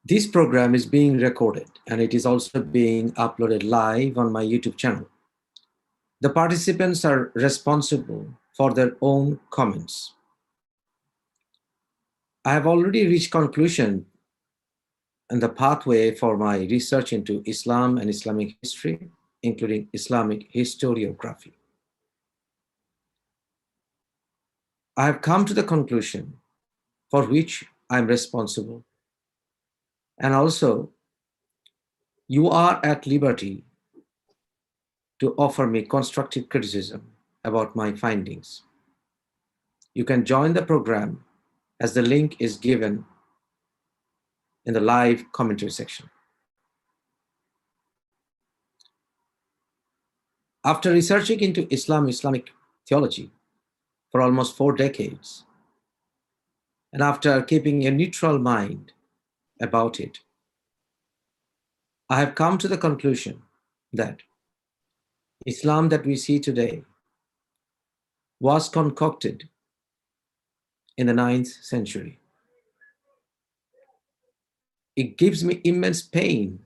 This program is being recorded and it is also being uploaded live on my YouTube channel. The participants are responsible for their own comments. I have already reached conclusion in the pathway for my research into Islam and Islamic history, including Islamic historiography. I have come to the conclusion for which I am responsible. And also, you are at liberty to offer me constructive criticism about my findings. You can join the program as the link is given in the live commentary section. After researching into Islamic theology for almost 4 decades, and after keeping a neutral mind about it, I have come to the conclusion that Islam that we see today was concocted in the 9th century. It gives me immense pain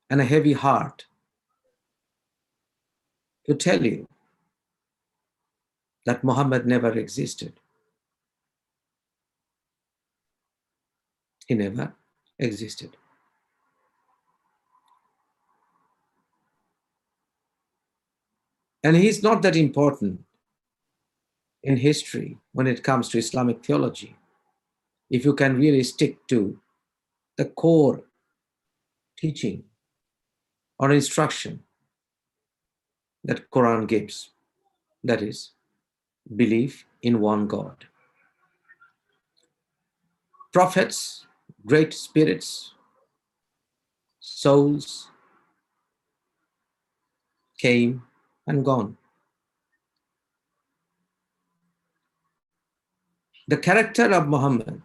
and a heavy heart to tell you that Muhammad never existed. He never existed. And he's not that important in history when it comes to Islamic theology, if you can really stick to the core teaching or instruction that Quran gives, that is, belief in one God. Prophets, great spirits, souls came and gone. The character of Muhammad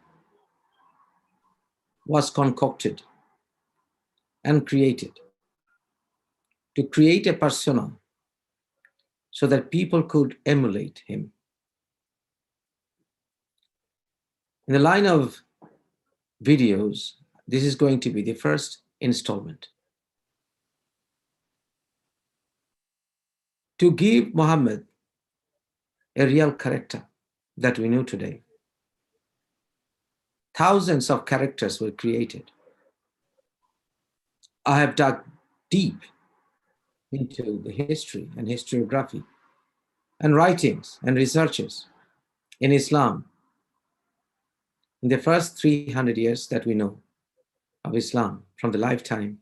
was concocted and created to create a persona so that people could emulate him. In the line of videos, this is going to be the first installment. To give Muhammad a real character that we know today, thousands of characters were created. I have dug deep into the history and historiography and writings and researches in Islam in the first 300 years that we know of Islam from the lifetime,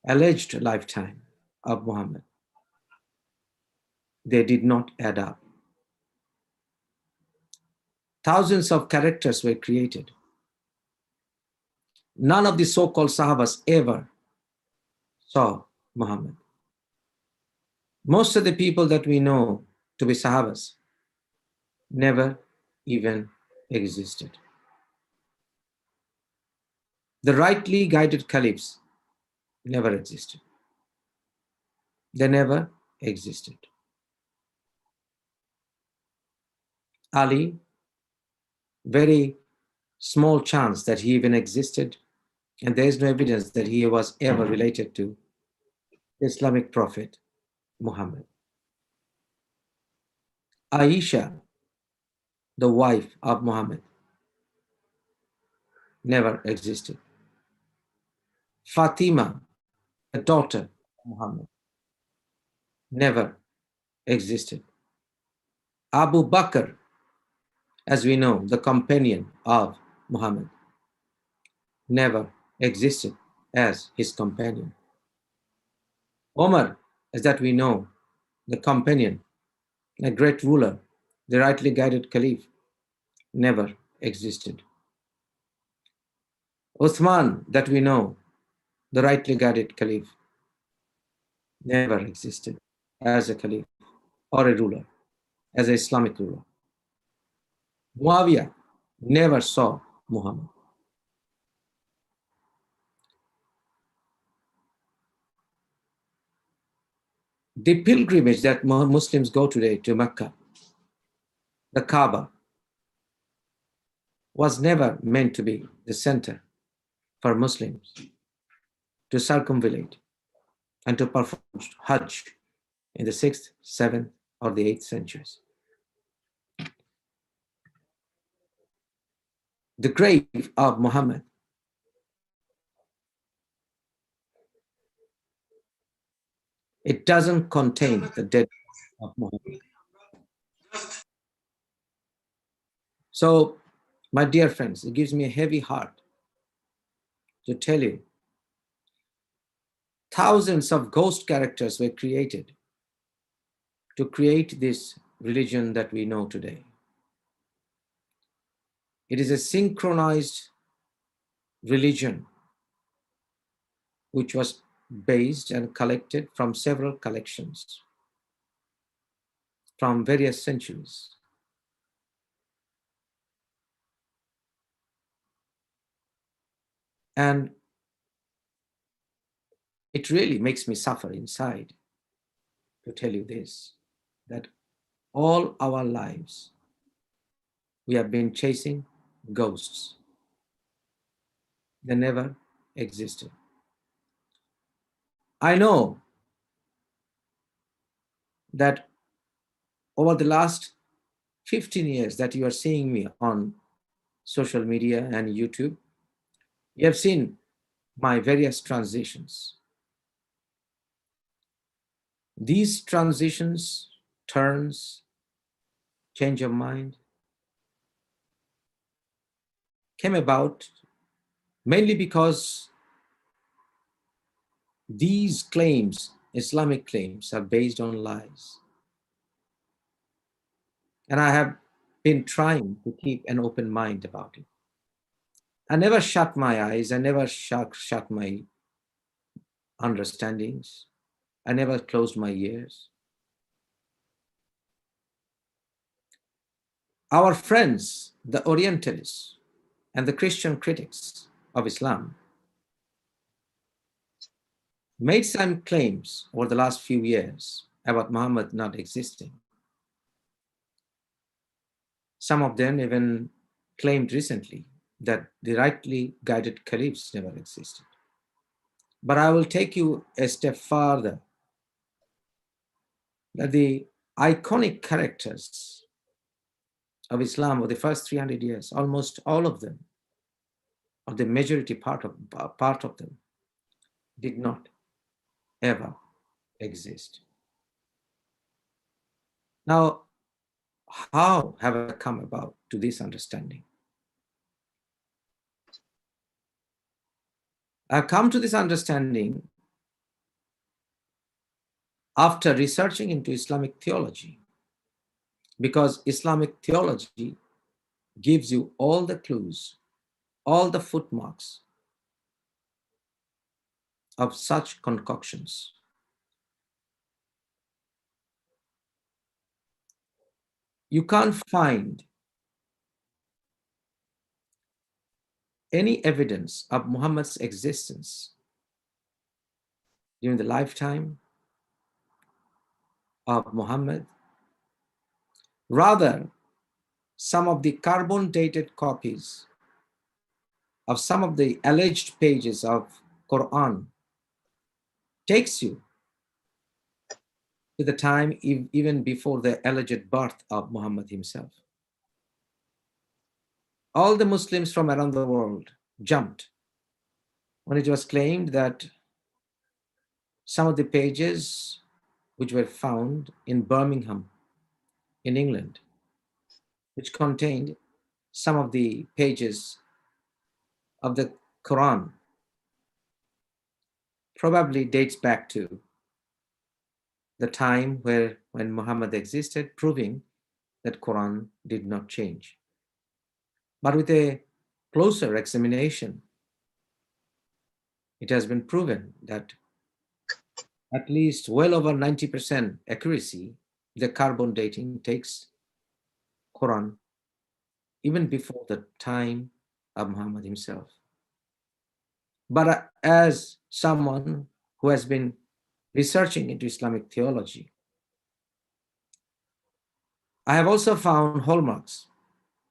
alleged lifetime of Muhammad. They did not add up. Thousands of characters were created. None of the so-called Sahabas ever saw Muhammad. Most of the people that we know to be Sahabas never even existed. The rightly guided caliphs never existed. They never existed. Ali, very small chance that he even existed, and there is no evidence that he was ever related to the Islamic prophet Muhammad. Aisha, the wife of Muhammad, never existed. Fatima, the daughter of Muhammad, never existed. Abu Bakr, as we know, the companion of Muhammad, never existed as his companion. Omar, as that we know, the companion, a great ruler, the rightly guided caliph, never existed. Uthman, that we know, the rightly guided caliph, never existed as a caliph or a ruler, as an Islamic ruler. Muawiyah never saw Muhammad. The pilgrimage that Muslims go today to Mecca, the Kaaba, was never meant to be the center for Muslims to circumvallate and to perform Hajj in the 6th, 7th, or the 8th centuries. The grave of Muhammad it doesn't contain the dead of Muhammad. So, my dear friends, it gives me a heavy heart to tell you thousands of ghost characters were created to create this religion that we know today. It is a synchronized religion which was based and collected from several collections from various centuries. And it really makes me suffer inside to tell you this, that all our lives we have been chasing ghosts. They never existed. I know that over the last 15 years that you are seeing me on social media and YouTube, you have seen my various transitions. These transitions, turns, change of mind came about mainly because these claims, Islamic claims, are based on lies. And I have been trying to keep an open mind about it. I never shut my eyes, I never shut my understandings, I never closed my ears. Our friends, the Orientalists and the Christian critics of Islam, made some claims over the last few years about Muhammad not existing. Some of them even claimed recently that the rightly guided caliphs never existed. But I will take you a step further, that the iconic characters of Islam of the first 300 years, almost all of them, or the majority part of them, did not ever exist. Now, how have I come about to this understanding? I've come to this understanding after researching into Islamic theology, because Islamic theology gives you all the clues, all the footmarks of such concoctions. You can't find any evidence of Muhammad's existence during the lifetime of Muhammad. Rather, some of the carbon dated copies of some of the alleged pages of Quran takes you to the time even before the alleged birth of Muhammad himself. All the Muslims from around the world jumped when it was claimed that some of the pages which were found in Birmingham, in England, which contained some of the pages of the Quran, probably dates back to the time when Muhammad existed, proving that Quran did not change. But with a closer examination, it has been proven that at least well over 90% accuracy, the carbon dating takes Quran even before the time of Muhammad himself. But as someone who has been researching into Islamic theology, I have also found hallmarks,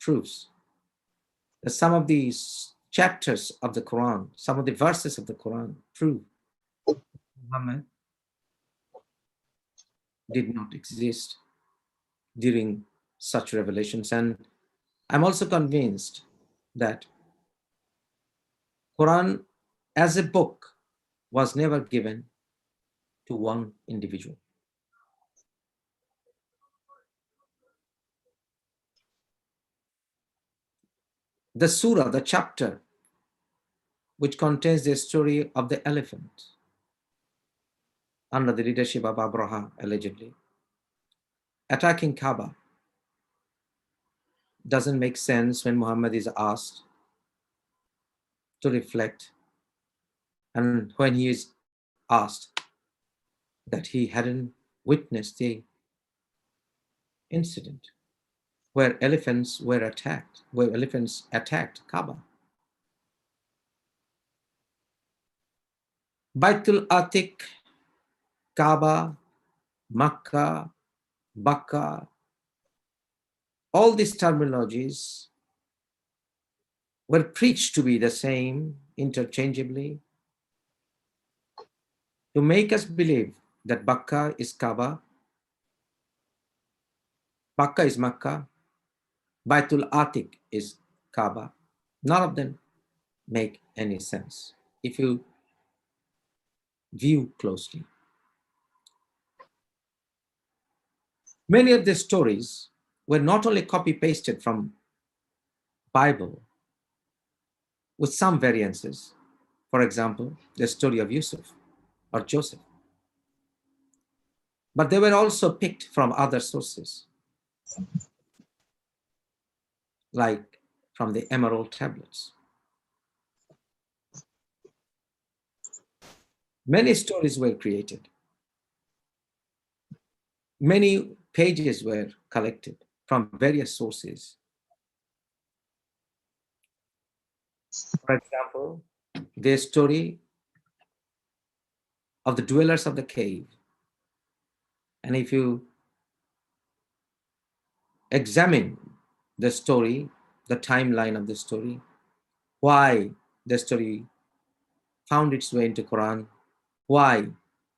proofs, that some of these chapters of the Quran, some of the verses of the Quran prove Muhammad did not exist during such revelations. And I'm also convinced that Quran as a book was never given to one individual. The surah, the chapter which contains the story of the elephant under the leadership of Abraha, allegedly, attacking Kaaba, doesn't make sense when Muhammad is asked to reflect, and when he is asked that he hadn't witnessed the incident where elephants attacked Kaaba. Baitul Atiq, Kaaba, Makkah, Bakka, all these terminologies were preached to be the same interchangeably to make us believe that Bakka is Kaaba, Bakka is Makkah, Baitul Atiq is Kaaba. None of them make any sense if you view closely. Many of the stories were not only copy-pasted from Bible with some variances. For example, the story of Yusuf or Joseph. But they were also picked from other sources, like from the Emerald Tablets. Many stories were created. Many pages were collected from various sources. For example, the story of the dwellers of the cave. And if you examine the story, the timeline of the story, why the story found its way into Quran, why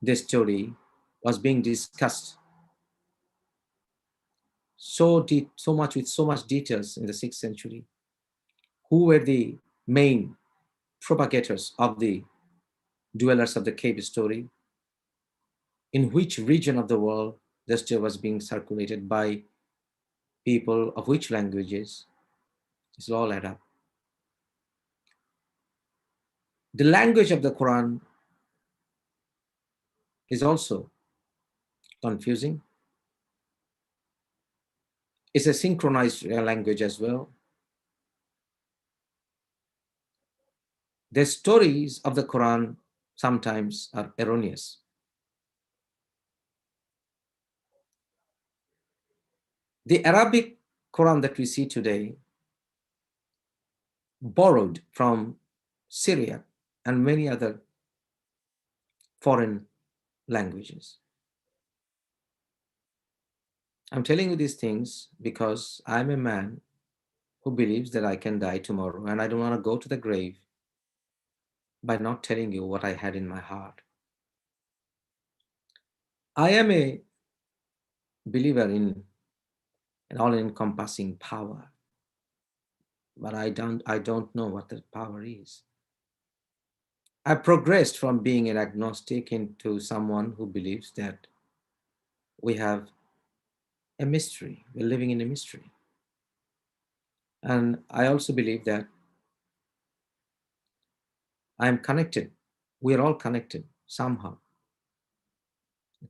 the story was being discussed so much with so much details in the 6th century, who were the main propagators of the dwellers of the cave story, in which region of the world the story was being circulated by people of which languages. This will all add up. The language of the Quran is also confusing. It's a synchronized language as well. The stories of the Quran sometimes are erroneous. The Arabic Quran that we see today borrowed from Syriac and many other foreign languages. I'm telling you these things because I'm a man who believes that I can die tomorrow, and I don't want to go to the grave by not telling you what I had in my heart. I am a believer in an all-encompassing power, but I don't know what that power is. I progressed from being an agnostic into someone who believes that we have a mystery. We're living in a mystery. And I also believe that I am connected. We are all connected somehow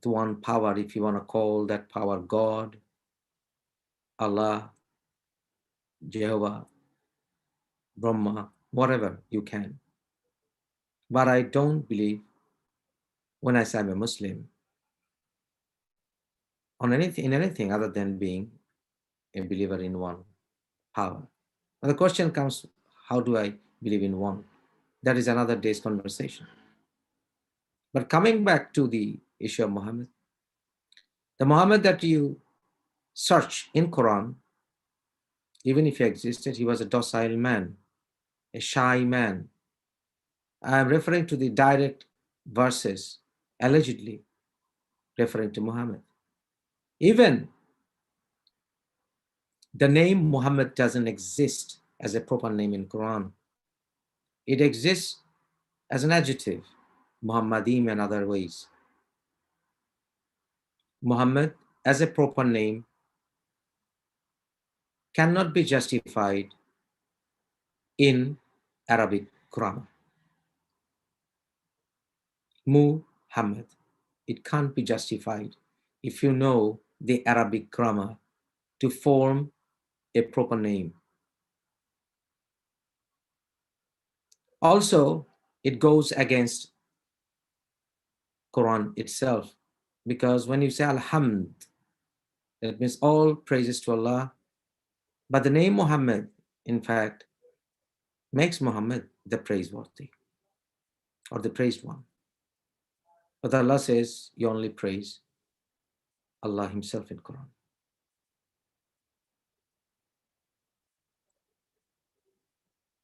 to one power, if you want to call that power God, Allah, Jehovah, Brahma, whatever you can. But I don't believe, when I say I'm a Muslim, in anything other than being a believer in one power. Now the question comes, how do I believe in one? That is another day's conversation. But coming back to the issue of Muhammad, the Muhammad that you search in Quran, even if he existed, he was a docile man, a shy man. I am referring to the direct verses allegedly referring to Muhammad. Even the name Muhammad doesn't exist as a proper name in Quran. It exists as an adjective, Muhammadim and other ways. Muhammad as a proper name cannot be justified in Arabic grammar. Muhammad. It can't be justified if you know the Arabic grammar to form a proper name. Also, it goes against Quran itself, because when you say Alhamd, that means all praises to Allah. But the name Muhammad, in fact, makes Muhammad the praiseworthy or the praised one. But Allah says you only praise Allah Himself in Quran.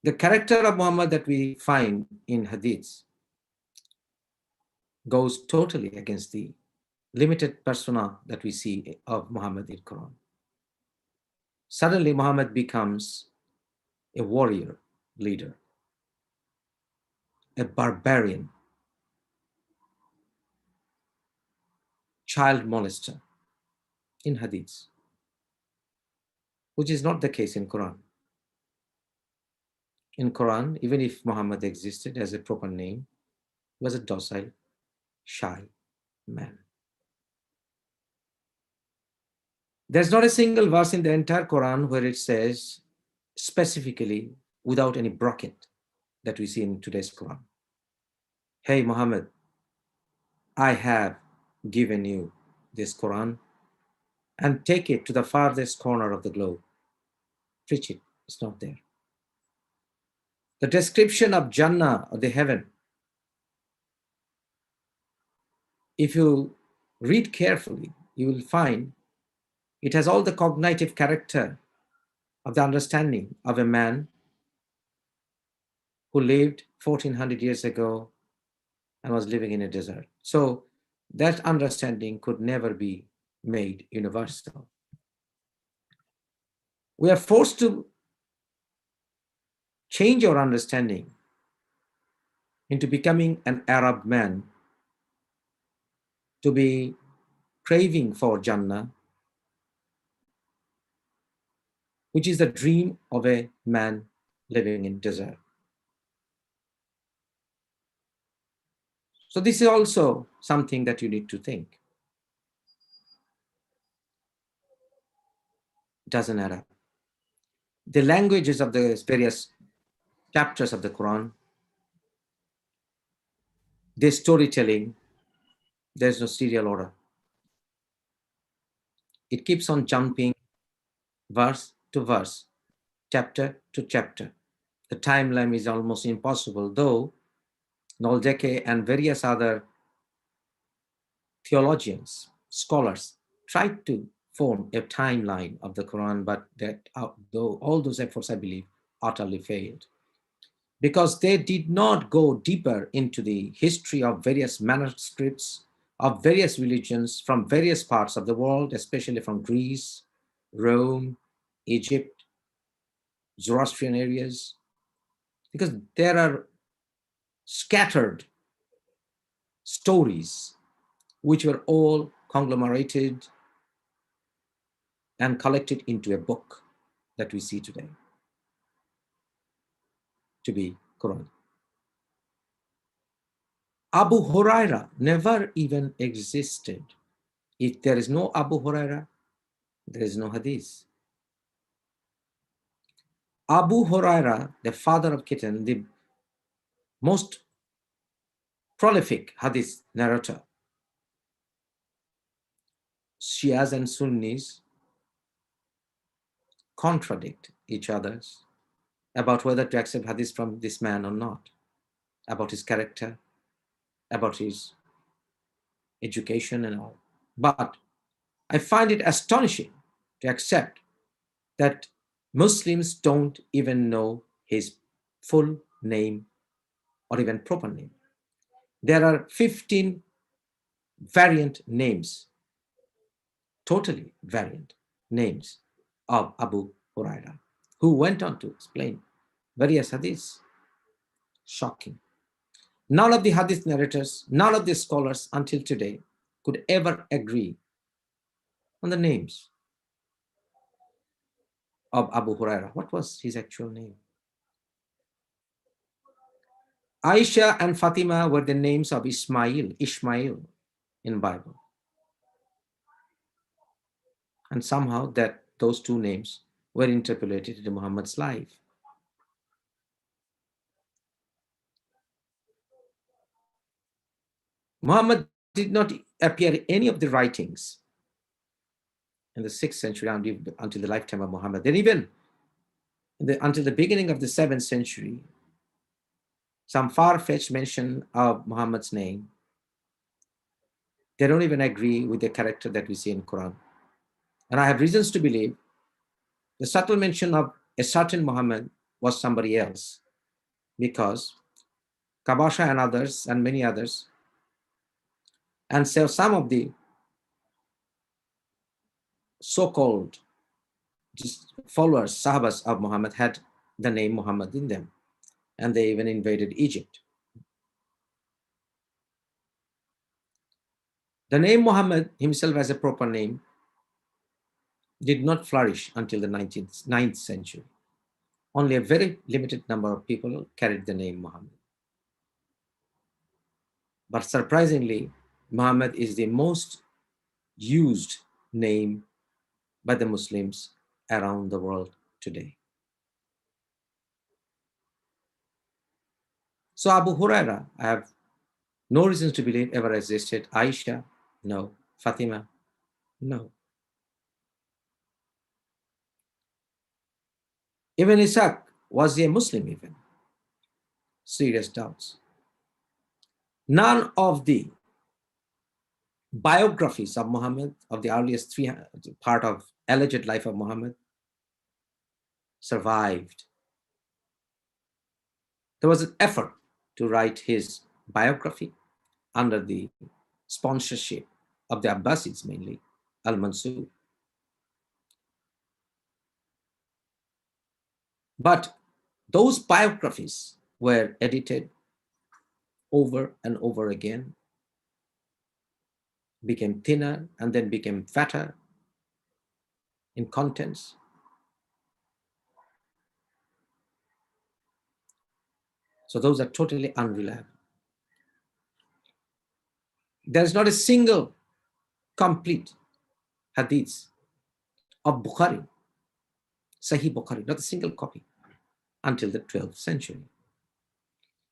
The character of Muhammad that we find in Hadiths goes totally against the limited persona that we see of Muhammad in Quran. Suddenly, Muhammad becomes a warrior leader, a barbarian, child molester in Hadiths, which is not the case in Quran. In Quran, even if Muhammad existed as a proper name, he was a docile, shy man. There's not a single verse in the entire Quran where it says specifically, without any bracket that we see in today's Quran, hey Muhammad, I have given you this Quran and take it to the farthest corner of the globe. Preach it. It's not there. The description of Jannah, or the heaven, if you read carefully, you will find it has all the cognitive character of the understanding of a man who lived 1400 years ago and was living in a desert. So that understanding could never be made universal. We are forced to change our understanding into becoming an Arab man, to be craving for Jannah, which is the dream of a man living in desert. So this is also something that you need to think. Doesn't add up. The languages of the various chapters of the Quran, the storytelling, there's no serial order. It keeps on jumping verse to verse, chapter to chapter. The timeline is almost impossible, though Nolteke and various other theologians, scholars, tried to form a timeline of the Quran, but that though all those efforts, I believe, utterly failed, because they did not go deeper into the history of various manuscripts of various religions from various parts of the world, especially from Greece, Rome, Egypt, Zoroastrian areas, because there are scattered stories which were all conglomerated and collected into a book that we see today to be Quran. Abu Huraira never even existed. If there is no Abu Huraira, there is no hadith. Abu Huraira, the father of kitten, the most prolific hadith narrator, Shias and Sunnis contradict each other about whether to accept hadith from this man or not, about his character, about his education and all. But I find it astonishing to accept that Muslims don't even know his full name or even proper name. There are 15 variant names, totally variant names of Abu Huraira, who went on to explain various hadiths. Shocking. None of the hadith narrators, none of the scholars until today could ever agree on the names of Abu Huraira. What was his actual name? Aisha and Fatima were the names of Ishmael in Bible. And somehow those two names were interpolated into Muhammad's life. Muhammad did not appear in any of the writings in the 6th century until the lifetime of Muhammad. Then even until the beginning of the 7th century, some far-fetched mention of Muhammad's name, they don't even agree with the character that we see in Quran. And I have reasons to believe the subtle mention of a certain Muhammad was somebody else, because Kabasha and others and many others, and so some of the so-called followers, Sahabas of Muhammad, had the name Muhammad in them, and they even invaded Egypt. The name Muhammad himself as a proper name did not flourish until the 9th century. Only a very limited number of people carried the name Muhammad. But surprisingly, Muhammad is the most used name by the Muslims around the world today. So Abu Huraira, I have no reasons to believe ever existed. Aisha, no. Fatima, no. Even Ishaq, was he a Muslim even? Serious doubts. None of the biographies of Muhammad, of the earliest part of alleged life of Muhammad, survived. There was an effort to write his biography under the sponsorship of the Abbasids, mainly Al-Mansur. But those biographies were edited over and over again, became thinner, and then became fatter in contents. So those are totally unreliable. There is not a single complete hadith of Bukhari, Sahih Bukhari, not a single copy, until the 12th century.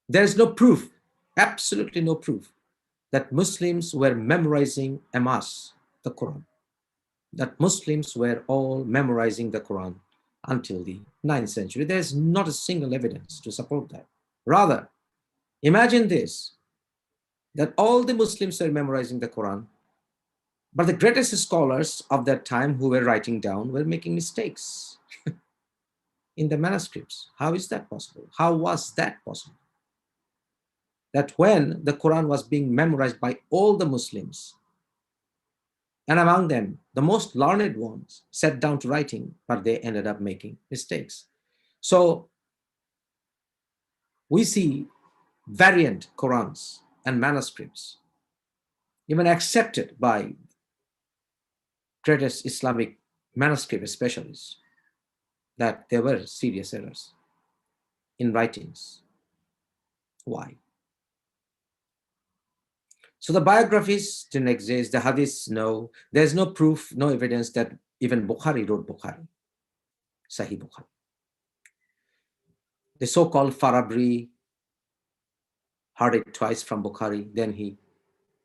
There is no proof, absolutely no proof, that Muslims were memorizing en masse the Quran, that Muslims were all memorizing the Quran until the 9th century. There is not a single evidence to support that. Rather, imagine this, that all the Muslims were memorizing the Quran, but the greatest scholars of that time who were writing down were making mistakes in the manuscripts. How is that possible? How was that possible? That when the Quran was being memorized by all the Muslims, and among them, the most learned ones sat down to writing, but they ended up making mistakes. So we see variant Qurans and manuscripts, even accepted by greatest Islamic manuscript specialists, that there were serious errors in writings. Why? So the biographies didn't exist, the hadiths, no. There's no proof, no evidence that even Bukhari wrote Bukhari, Sahih Bukhari. The so-called Farabri heard it twice from Bukhari, then he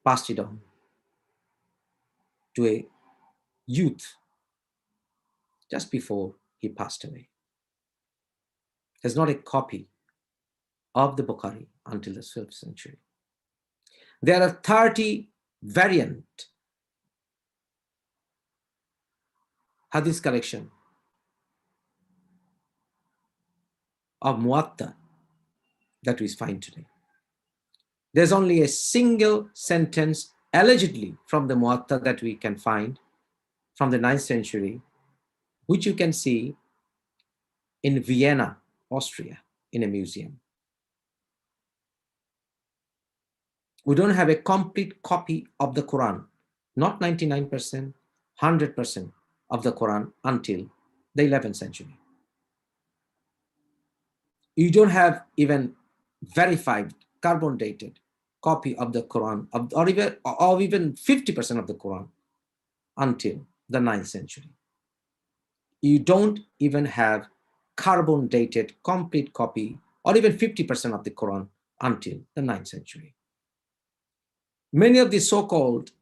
passed it on to a youth just before he passed away. There's not a copy of the Bukhari until the 12th century. There are 30 variant hadith collection of Muwatta that we find today. There's only a single sentence allegedly from the Muwatta that we can find from the 9th century, which you can see in Vienna, Austria, in a museum. We don't have a complete copy of the Quran, not 99%, 100% of the Quran until the 11th century. You don't have even verified, carbon dated copy of the Quran, or even 50% of the Quran until the 9th century. You don't even have carbon dated complete copy or even 50% of the Quran until the 9th century. Many of the so-called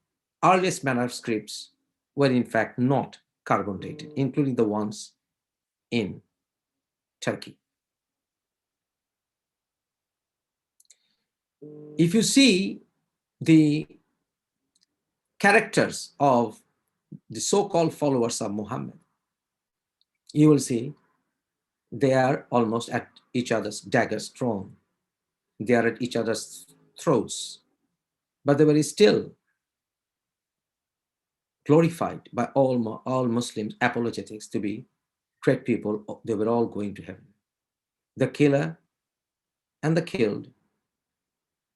earliest manuscripts were in fact not carbon dated, including the ones in Turkey. If you see the characters of the so-called followers of Muhammad, you will see they are almost at each other's daggers drawn. They are at each other's throats, but they were still glorified by all Muslims apologetics to be great people. They were all going to heaven. The killer and the killed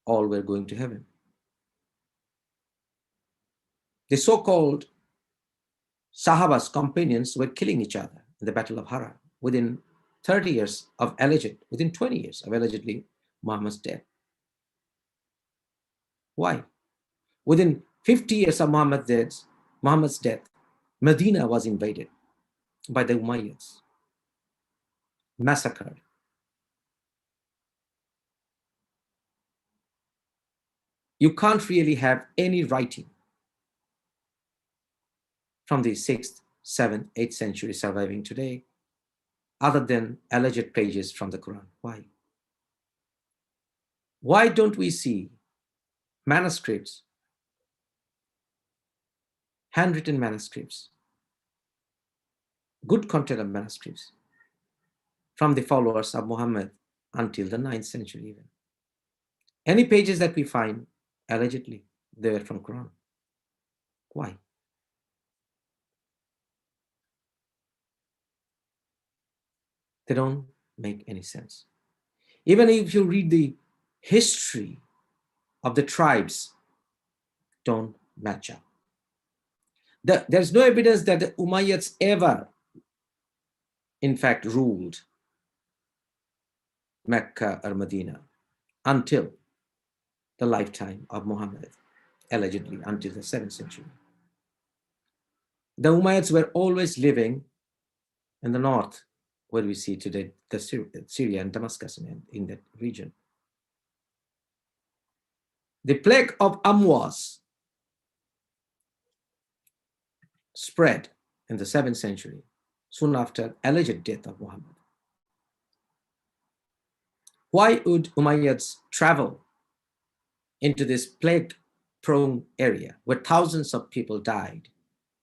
all were going to heaven. The so-called Sahaba's companions were killing each other in the Battle of Hara within 20 years of allegedly Muhammad's death. Why? Within 50 years of Muhammad's death, Medina was invaded by the Umayyads, massacred. You can't really have any writing from the 6th, 7th, 8th century surviving today other than alleged pages from the Quran. Why? Why don't we see manuscripts, handwritten manuscripts, good content of manuscripts from the followers of Muhammad until the 9th century even? Any pages that we find, allegedly, they were from Quran. Why? They don't make any sense. Even if you read the history of the tribes, don't match up. There's no evidence that the Umayyads ever, in fact, ruled Mecca or Medina until the lifetime of Muhammad, allegedly until the 7th century. The Umayyads were always living in the north, where we see today the Syria and Damascus in that region. The plague of Amwas spread in the 7th century, soon after alleged death of Muhammad. Why would Umayyads travel into this plague-prone area where thousands of people died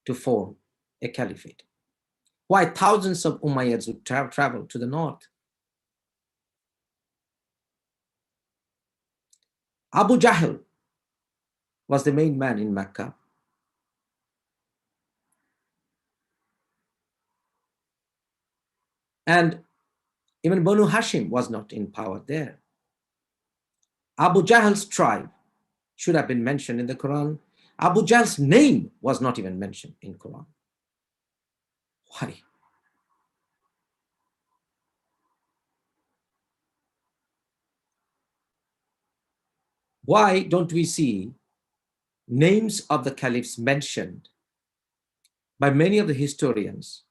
to form a caliphate? Why thousands of Umayyads would travel to the north? Abu Jahl was the main man in Mecca. And even Banu Hashim was not in power there. Abu Jahl's tribe should have been mentioned in the Quran. Abu Jahl's name was not even mentioned in Quran. Why? Why don't we see names of the caliphs mentioned by many of the historians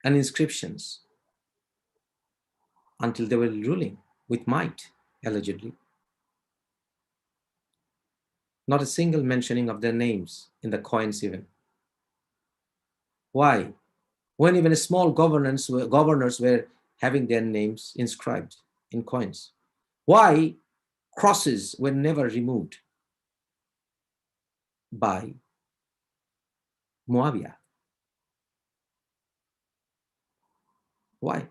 and inscriptions until they were ruling with might, allegedly? Not a single mentioning of their names in the coins even. Why? When even small governors were having their names inscribed in coins. Why crosses were never removed by Muawiyah? Why?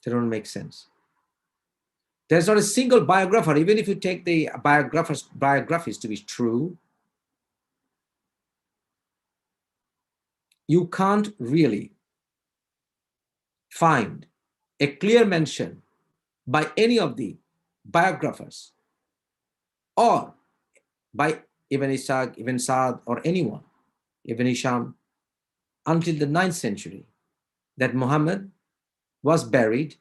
They don't make sense. There's not a single biographer, even if you take the biographies to be true, you can't really find a clear mention by any of the biographers or by Ibn Ishaq, Ibn Sa'd, or anyone, Ibn Hisham, until the 9th century, that Muhammad was buried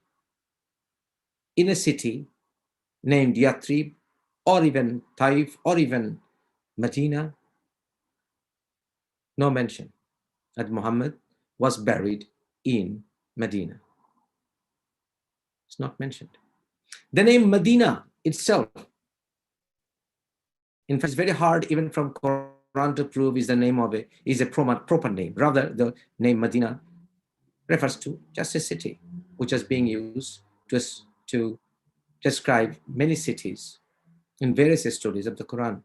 in a city named Yathrib, or even Taif, or even Medina. No mention that Muhammad was buried in Medina. It's not mentioned. The name Medina itself, in fact, it's very hard even from Quran to prove is the name of is a proper name. Rather, the name Medina refers to just a city, which is being used to describe many cities in various stories of the Quran.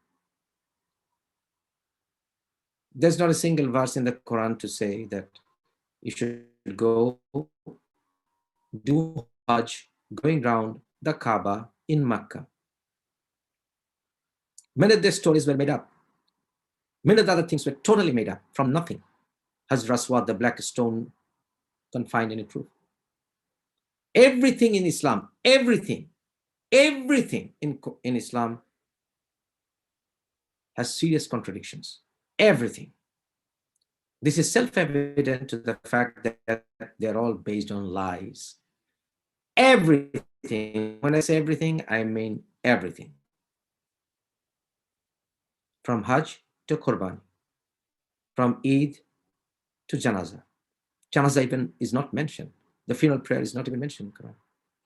There's not a single verse in the Quran to say that you should go do Hajj going round the Kaaba in Mecca. Many of these stories were made up. Many of the other things were totally made up from nothing. Hajar Aswad, the black stone, can't find any proof. Everything in Islam, everything in Islam has serious contradictions. Everything. This is self-evident to the fact that they're all based on lies. Everything. When I say everything, I mean everything. From Hajj to Qurban, from Eid to Janazah. Janazah even is not mentioned. The funeral prayer is not even mentioned in the Quran.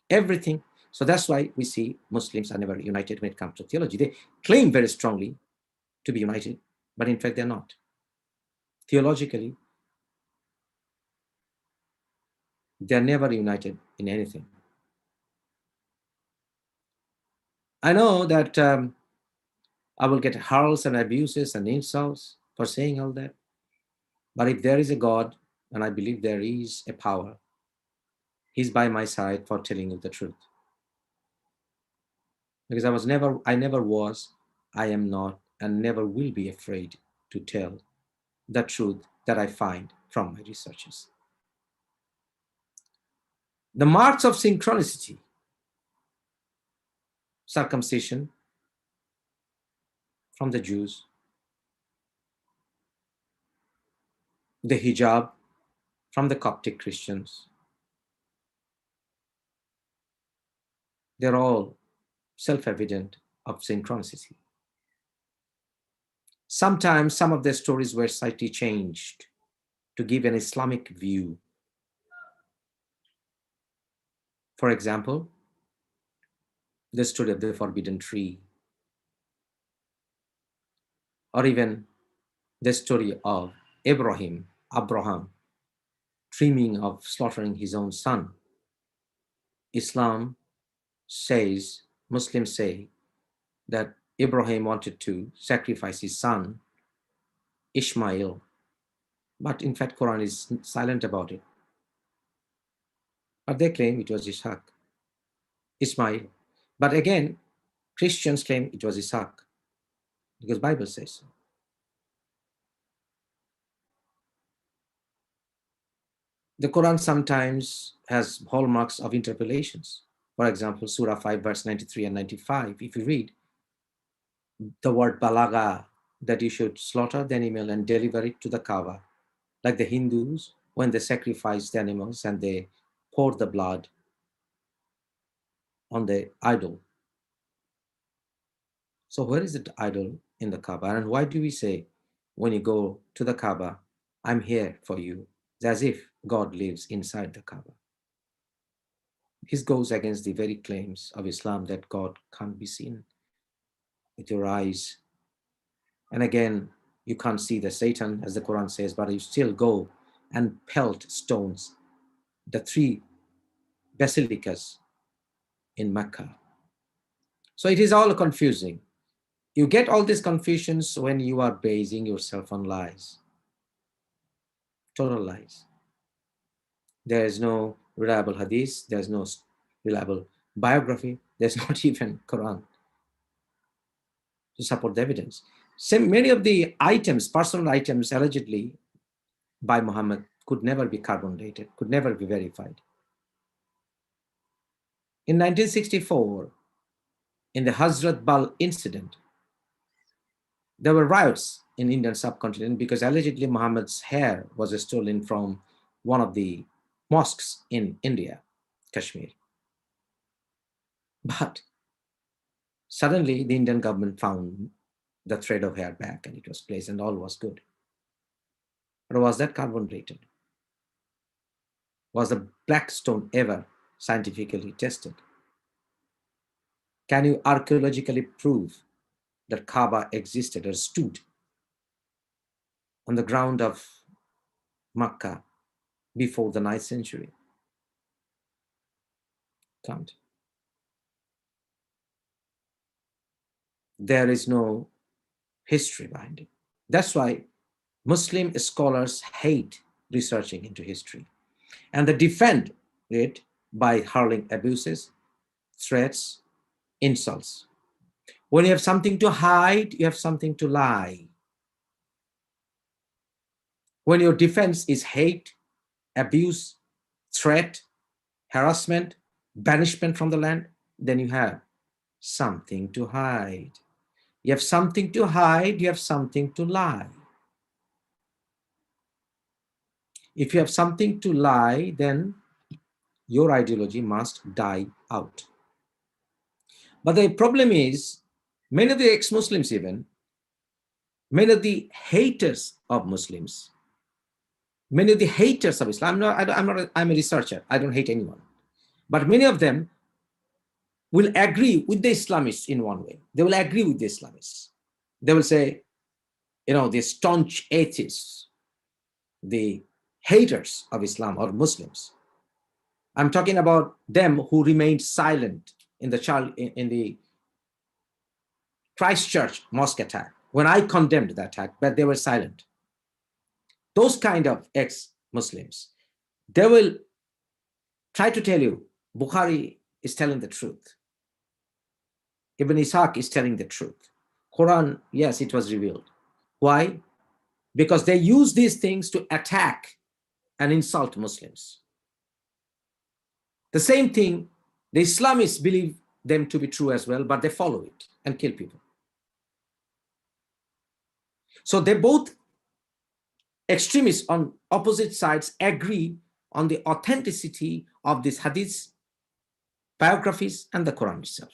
Everything. So that's why we see Muslims are never united when it comes to theology. They claim very strongly to be united, but in fact they're not. Theologically, they're never united in anything. I know that I will get hurls and abuses and insults for saying all that. But if there is a God, and I believe there is a power, He's by my side for telling you the truth. Because I never was, I am not, and never will be afraid to tell the truth that I find from my researches. The marks of synchronicity: circumcision from the Jews, the hijab from the Coptic Christians. They're all self-evident of synchronicity. Sometimes some of their stories were slightly changed to give an Islamic view. For example, the story of the forbidden tree, or even the story of Abraham, dreaming of slaughtering his own son. Islam says, Muslims say, that Ibrahim wanted to sacrifice his son, Ishmael, but in fact, Quran is silent about it. But they claim it was Ismail. But again, Christians claim it was Ishaq, because Bible says so. The Quran sometimes has hallmarks of interpolations. For example, Surah 5, verse 93 and 95. If you read the word balaga, that you should slaughter the animal and deliver it to the Kaaba, like the Hindus, when they sacrifice the animals and they pour the blood on the idol. So where is the idol in the Kaaba? And why do we say, when you go to the Kaaba, I'm here for you? It's as if God lives inside the Kaaba. This goes against the very claims of Islam that God can't be seen with your eyes. And again, you can't see the Satan, as the Quran says, but you still go and pelt stones, the 3 basilicas in Mecca. So it is all confusing. You get all these confusions when you are basing yourself on lies, total lies. There is no reliable hadith, there is no reliable biography, There's not even Quran to support the evidence. Many of the items, personal items allegedly by Muhammad could never be carbon dated, could never be verified. In 1964, in the Hazrat Bal incident, there were riots in Indian subcontinent because allegedly Muhammad's hair was stolen from one of the mosques in India, Kashmir. But suddenly the Indian government found the thread of hair back and it was placed and all was good. But was that carbon dated? Was the black stone ever scientifically tested? Can you archaeologically prove that Kaaba existed or stood on the ground of Makkah before the 9th century? Can't. There is no history behind it. That's why Muslim scholars hate researching into history, and they defend it by hurling abuses, threats, insults. When you have something to hide, you have something to lie. When your defense is hate, abuse, threat, harassment, banishment from the land, then you have something to hide. You have something to hide, you have something to lie. If you have something to lie, then your ideology must die out. But the problem is, many of the ex-Muslims even, many of the haters of Muslims, many of the haters of Islam, I'm a researcher, I don't hate anyone. But many of them will agree with the Islamists in one way. They will agree with the Islamists. They will say, the staunch atheists, the haters of Islam or Muslims. I'm talking about them who remained silent in the Christchurch mosque attack, when I condemned the attack, but they were silent. Those kind of ex-Muslims, they will try to tell you, Bukhari is telling the truth. Ibn Ishaq is telling the truth. Quran, yes, it was revealed. Why? Because they use these things to attack and insult Muslims. The same thing, the Islamists believe them to be true as well, but they follow it and kill people. So they both extremists on opposite sides agree on the authenticity of these hadiths, biographies, and the Quran itself,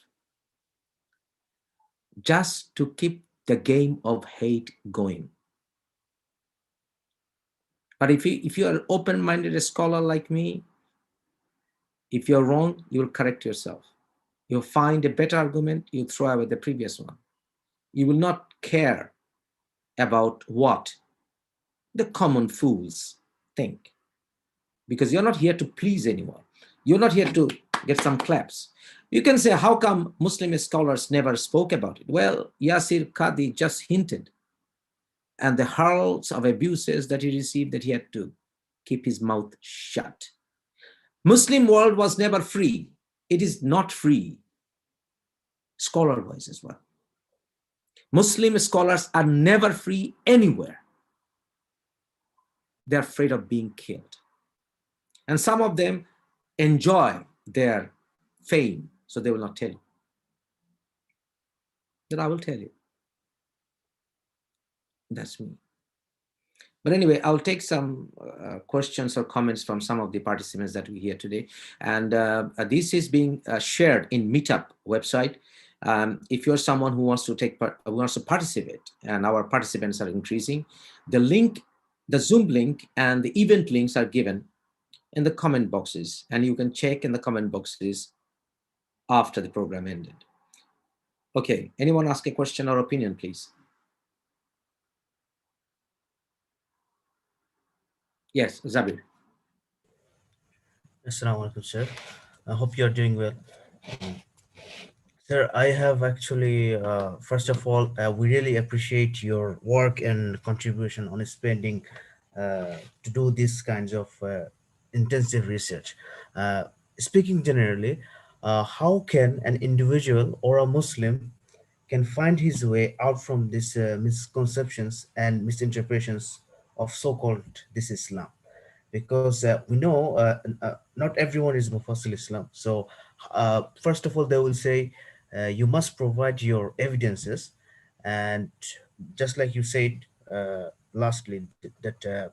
just to keep the game of hate going. But if you are an open-minded scholar like me, if you're wrong, you'll correct yourself. You'll find a better argument, you throw away the previous one. You will not care about what the common fools think, because you're not here to please anyone. You're not here to get some claps. You can say, how come Muslim scholars never spoke about it? Well, Yasir Qadhi just hinted, and the hurls of abuses that he received, that he had to keep his mouth shut. Muslim world was never free. It is not free, scholar-wise as well. Muslim scholars are never free anywhere. They're afraid of being killed. And some of them enjoy their fame, so they will not tell you. Then I will tell you. That's me. But anyway, I'll take some questions or comments from some of the participants that we hear today. And this is being shared in Meetup website. If you're someone who wants to participate, and our participants are increasing, the link, the Zoom link and the event links are given in the comment boxes, and you can check in the comment boxes after the program ended. Okay, anyone ask a question or opinion, please? Yes, Zabir. Assalamu alaikum, sir. I hope you are doing well. Sir, I have actually, first of all, we really appreciate your work and contribution on spending to do these kinds of intensive research. Speaking generally, how can an individual or a Muslim can find his way out from these misconceptions and misinterpretations of so-called this Islam? Because we know not everyone is Mufassal Islam. So first of all, they will say you must provide your evidences, and just like you said lastly, that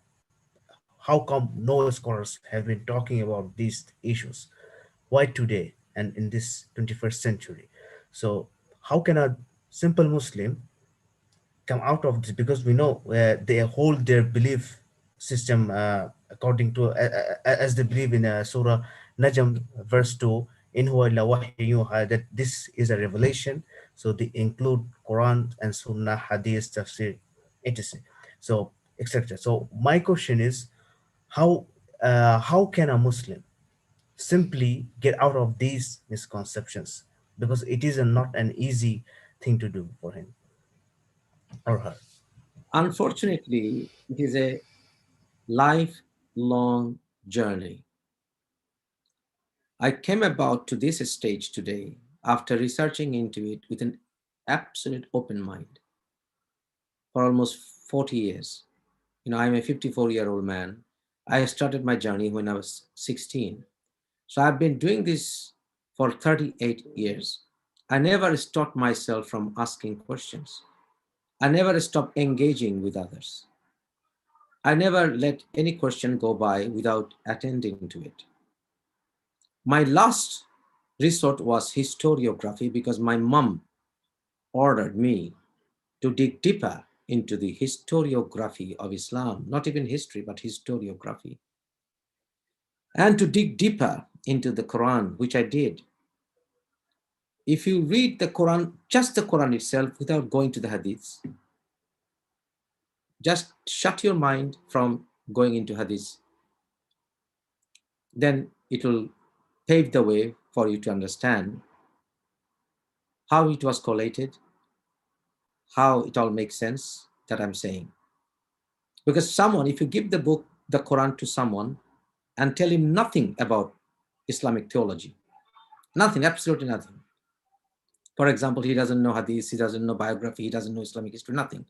how come no scholars have been talking about these issues? Why today and in this 21st century? So how can a simple Muslim come out of this? Because we know they hold their belief system according to as they believe in Surah Najm verse 2, in huwa illa wahyun yuha, that this is a revelation. So they include Quran and Sunnah, Hadith, Tafsir, etc. So etc. So my question is, how can a Muslim simply get out of these misconceptions? Because it is not an easy thing to do for him or her. Unfortunately, it is a lifelong journey. I came about to this stage today after researching into it with an absolute open mind for almost 40 years. I'm a 54-year-old man. I started my journey when I was 16. So I've been doing this for 38 years. I never stopped myself from asking questions. I never stopped engaging with others. I never let any question go by without attending to it. My last resort was historiography because my mom ordered me to dig deeper into the historiography of Islam, not even history, but historiography, and to dig deeper into the Quran, which I did. If you read the Quran, just the Quran itself, without going to the Hadiths, just shut your mind from going into Hadiths, then it will pave the way for you to understand how it was collated, how it all makes sense that I'm saying. Because someone, if you give the book, the Quran to someone and tell him nothing about Islamic theology, nothing, absolutely nothing. For example, he doesn't know Hadith, he doesn't know biography, he doesn't know Islamic history, nothing.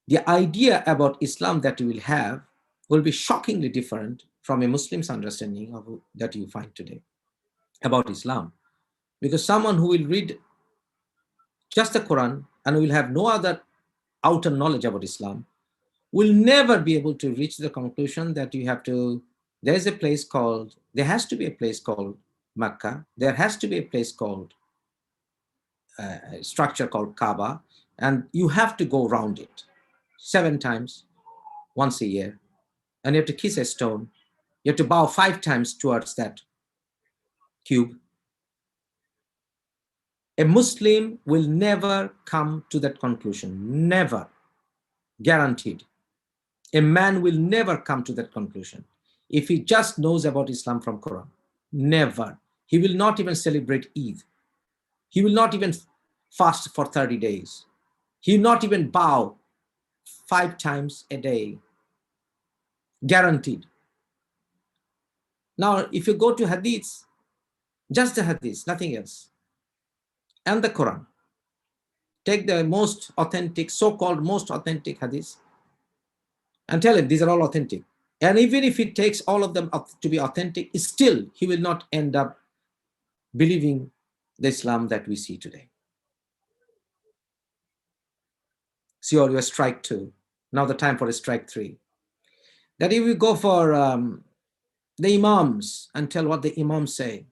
The idea about Islam that you will have will be shockingly different from a Muslim's understanding of that you find today about Islam. Because someone who will read just the Quran and will have no other outer knowledge about Islam will never be able to reach the conclusion that you have to, there has to be a place called Makkah, there has to be a place called, structure called Kaaba, and you have to go around it 7 times once a year, and you have to kiss a stone, you have to bow 5 times towards that cube. A Muslim will never come to that conclusion, never, guaranteed. A man will never come to that conclusion if he just knows about Islam from Quran. Never. He will not even celebrate Eid. He will not even fast for 30 days. He will not even bow 5 times a day. Guaranteed. Now, if you go to Hadiths, just the Hadiths, nothing else, and the Quran, take the most authentic, so-called most authentic Hadiths, and tell him these are all authentic. And even if he takes all of them to be authentic, still he will not end up believing the Islam that we see today. See all your strike 2. Now the time for a strike 3. That if we go for the Imams and tell what the Imams say,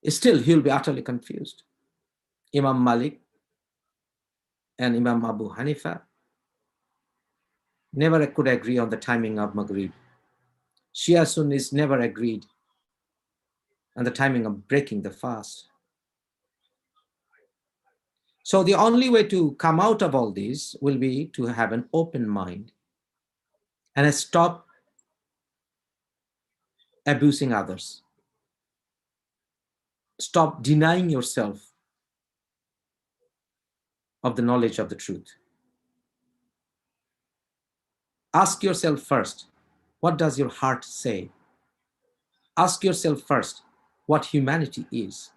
still he'll be utterly confused. Imam Malik and Imam Abu Hanifa never could agree on the timing of Maghrib. Shia Sunnis never agreed on the timing of breaking the fast. So the only way to come out of all this will be to have an open mind and stop abusing others. Stop denying yourself of the knowledge of the truth. Ask yourself first, what does your heart say? Ask yourself first, what humanity is.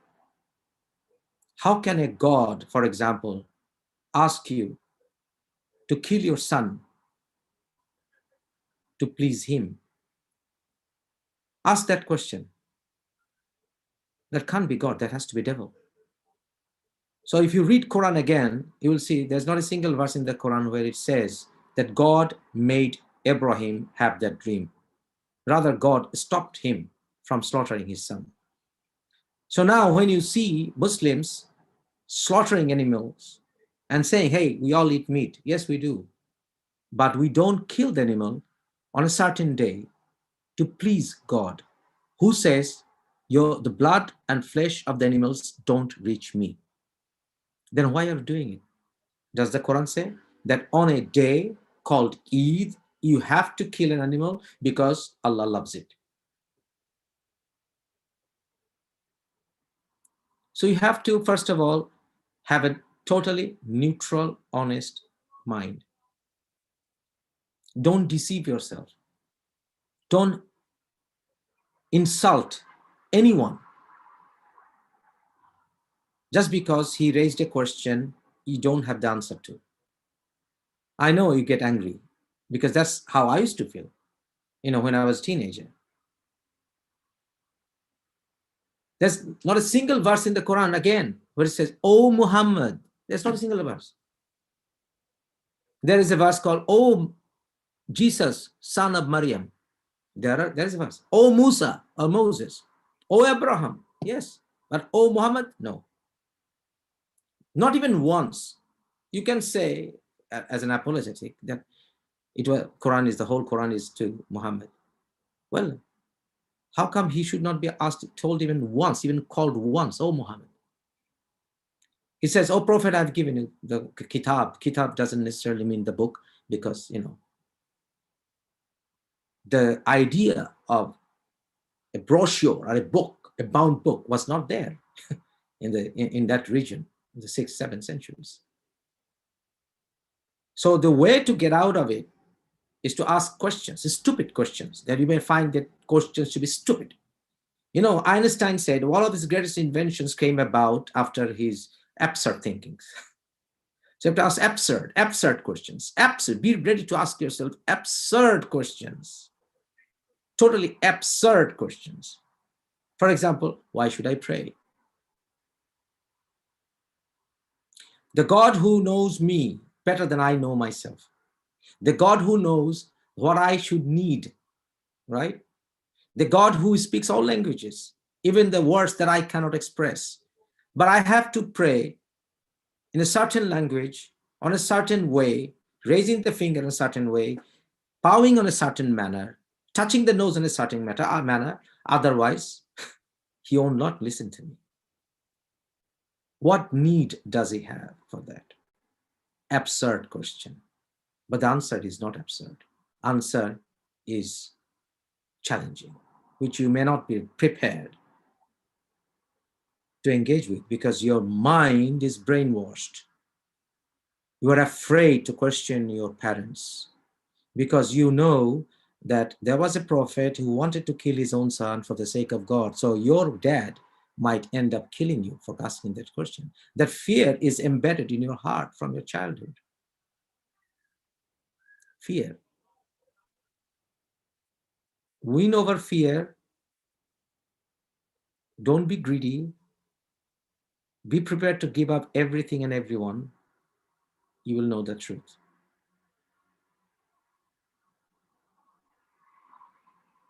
How can a God, for example, ask you to kill your son to please him? Ask that question. That can't be God, that has to be devil. So if you read Quran again, you will see there's not a single verse in the Quran where it says that God made Abraham have that dream. Rather, God stopped him from slaughtering his son. So now when you see Muslims slaughtering animals and saying, hey, we all eat meat. Yes, we do. But we don't kill the animal on a certain day to please God, who says, the blood and flesh of the animals don't reach me. Then why are you doing it? Does the Quran say that on a day called Eid, you have to kill an animal because Allah loves it? So you have to, first of all, have a totally neutral, honest mind. Don't deceive yourself. Don't insult anyone just because he raised a question you don't have the answer to. I know you get angry because that's how I used to feel, when I was a teenager. There's not a single verse in the Quran, again, where it says, "Oh Muhammad." There's not a single verse. There is a verse called, "Oh Jesus, son of Maryam." There is a verse. "Oh Musa," or Moses. "Oh Abraham." Yes. But "Oh Muhammad," no. Not even once. You can say, as an apologetic, that the whole Quran is to Muhammad. Well, how come he should not be told even once, even called once, "Oh Muhammad"? He says, "Oh Prophet, I've given you the kitab." Kitab doesn't necessarily mean the book, because the idea of a brochure or a book, a bound book, was not there in that region in the 6th, 7th centuries. So the way to get out of it is to ask questions, stupid questions, that you may find that questions to be stupid. Einstein said all of his greatest inventions came about after his absurd thinkings. So you have to ask absurd questions. Be ready to ask yourself absurd questions. Totally absurd questions. For example, why should I pray? The God who knows me better than I know myself. The God who knows what I should need, right? The God who speaks all languages, even the words that I cannot express. But I have to pray in a certain language, on a certain way, raising the finger in a certain way, bowing on a certain manner, touching the nose in a certain manner. Otherwise, he will not listen to me. What need does he have for that? Absurd question. But the answer is not absurd. Answer is challenging, which you may not be prepared to engage with because your mind is brainwashed. You are afraid to question your parents because you know that there was a prophet who wanted to kill his own son for the sake of God. So your dad might end up killing you for asking that question. That fear is embedded in your heart from your childhood. Fear. Win over fear. Don't be greedy. Be prepared to give up everything and everyone. You will know the truth.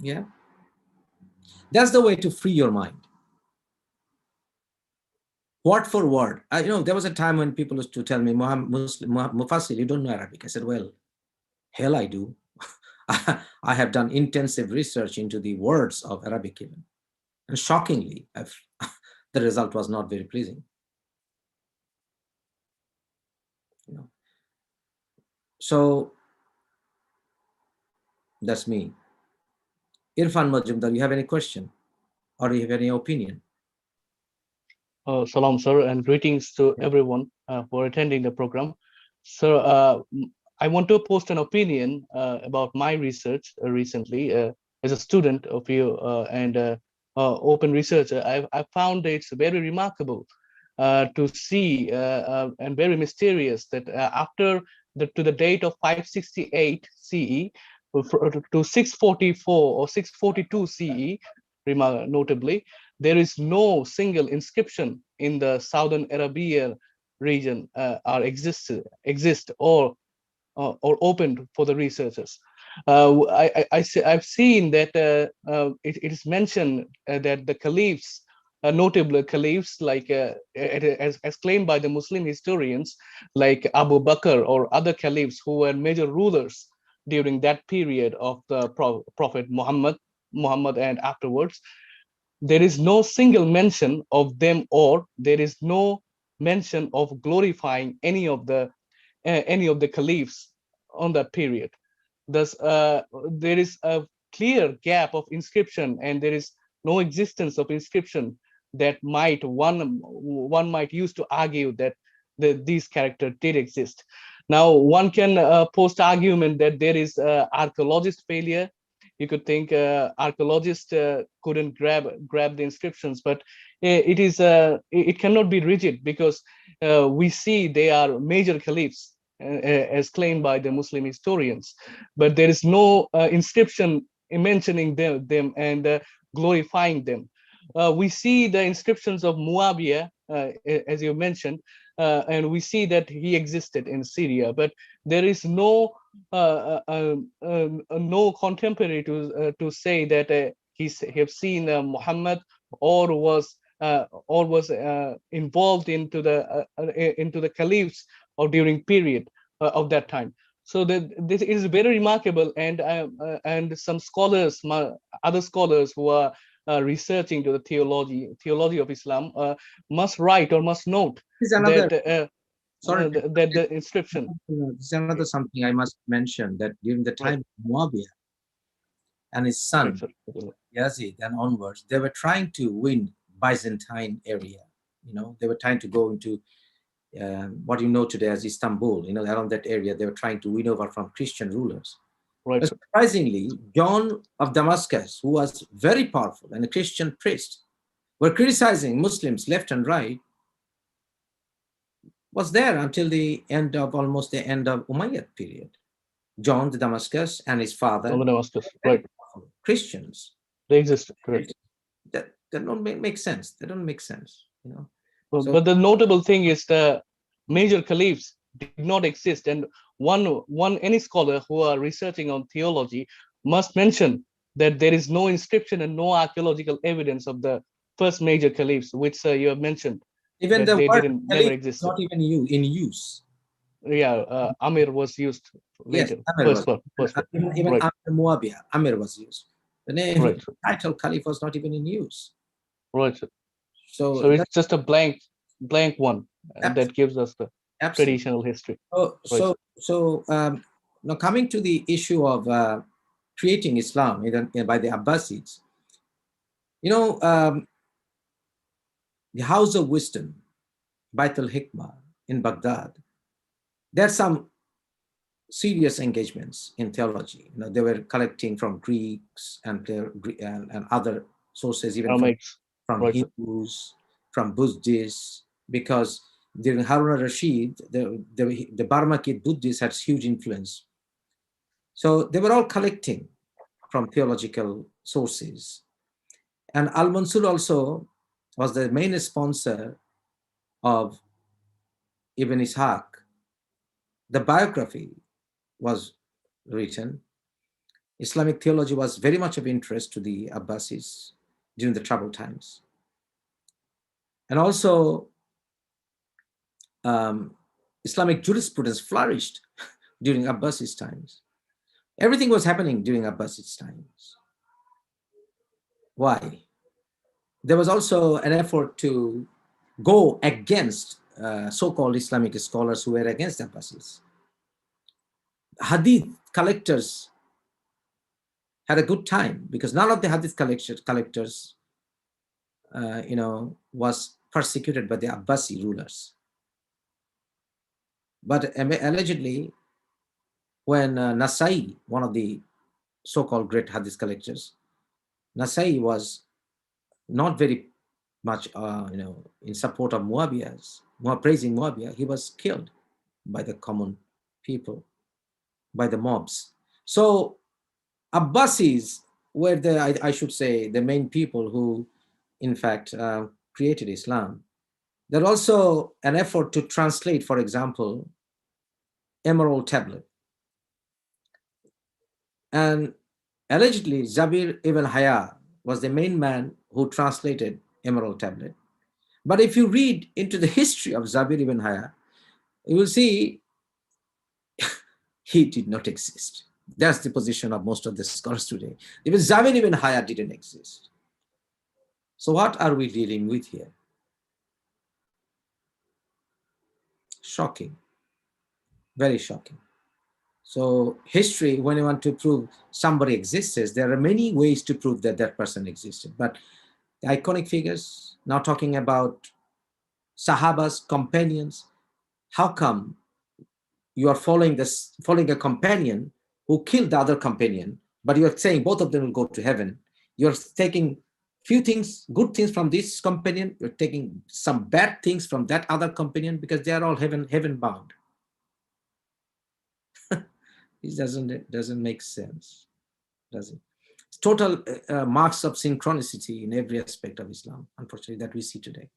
Yeah. That's the way to free your mind. Word for word. There was a time when people used to tell me, Mufassir, you don't know Arabic. I said, well, hell I do. I have done intensive research into the words of Arabic even. And shockingly, the result was not very pleasing. So that's me. Irfan Majumdar, you have any question? Or do you have any opinion? Salam, sir, and greetings to everyone for attending the program. Sir, I want to post an opinion about my research recently as a student of you, and open researcher, I found it's very remarkable to see and very mysterious that after to the date of 568 CE to 644 or 642 CE, notably, there is no single inscription in the Southern Arabia region exist or opened for the researchers. I've seen that it is mentioned that the caliphs, notable caliphs like as claimed by the Muslim historians, like Abu Bakr or other caliphs who were major rulers during that period of the Prophet Muhammad and afterwards, there is no single mention of them, or there is no mention of glorifying any of the caliphs on that period. Thus, there is a clear gap of inscription, and there is no existence of inscription that one might use to argue that these characters did exist. Now, one can post argument that there is archaeologist failure. You could think archaeologists couldn't grab the inscriptions, but it cannot be rigid, because we see they are major caliphs as claimed by the Muslim historians, but there is no inscription mentioning them and glorifying them. We see the inscriptions of Muawiyah, as you mentioned, and we see that he existed in Syria, but there is no no contemporary to say that he have seen Muhammad or was involved into the caliphs or during period of that time. So this is very remarkable, and some scholars, other scholars who are researching to the theology of Islam must write or must note This is another, that sorry, that the inscription. this is another something I must mention, that during the time of Muawiyah and his son Yazid and onwards, they were trying to win Byzantine area. You know, they were trying to go into what you know today as Istanbul. You know, around that area, they were trying to win over from Christian rulers. Right. But surprisingly, John of Damascus, who was very powerful and a Christian priest, were criticizing Muslims left and right, was there until the end of almost the end of Umayyad period. John the Damascus and his father, Damascus, right? Christians. They existed, correct. That don't make sense. They don't make sense, you know. Well, So- but the notable thing is the major caliphs did not exist, and any scholar who are researching on theology must mention that there is no inscription and no archaeological evidence of the first major caliphs, which you have mentioned. Even that the they word never caliph is existed. not even in use. Yeah, Amir was used later. Yes, Amir was. First, Even right. after Muawiyah, Amir was used. The name, Right. the title caliph was not even in use. Right. So So it's just a blank one Absolutely. that gives us the absolutely. traditional history. So now coming to the issue of creating Islam by the Abbasids, you know, the House of Wisdom, Bait al-Hikmah in Baghdad, there are some serious engagements in theology. You know, they were collecting from Greeks and other sources, even from right. Hindus, from Buddhists, because during Harun al-Rashid, the Barmakid Buddhists had huge influence. So they were all collecting from theological sources. And Al-Mansur also was the main sponsor of Ibn Ishaq. The biography was written. Islamic theology was very much of interest to the Abbasids during the troubled times. And also, Islamic jurisprudence flourished during Abbasid times. Everything was happening during Abbasid times. Why? There was also an effort to go against so-called Islamic scholars who were against the Abbasids. Hadith collectors had a good time because none of the Hadith collectors, was persecuted by the Abbasi rulers. But allegedly, when Nasai, one of the so-called great Hadith collectors, Nasai was not very much, in support of praising Muawiyah. He was killed by the common people, by the mobs. So Abbasis were I should say, the main people who, in fact, created Islam. There also an effort to translate, for example, Emerald Tablet. And allegedly, Zabir ibn Hayya was the main man who translated Emerald Tablet. But if you read into the history of Zabir ibn Hayya, you will see he did not exist. That's the position of most of the scholars today. Even Zabir ibn Hayya didn't exist. So what are we dealing with here? Shocking, very shocking. So history, when you want to prove somebody exists, there are many ways to prove that that person existed. But the iconic figures, now talking about Sahabas, companions, how come you are following a companion who killed the other companion, but you are saying both of them will go to heaven? You're taking few things, good things from this companion, you're taking some bad things from that other companion, because they are all heaven bound. It doesn't make sense, does it? It's total marks of synchronicity in every aspect of Islam, unfortunately, that we see today.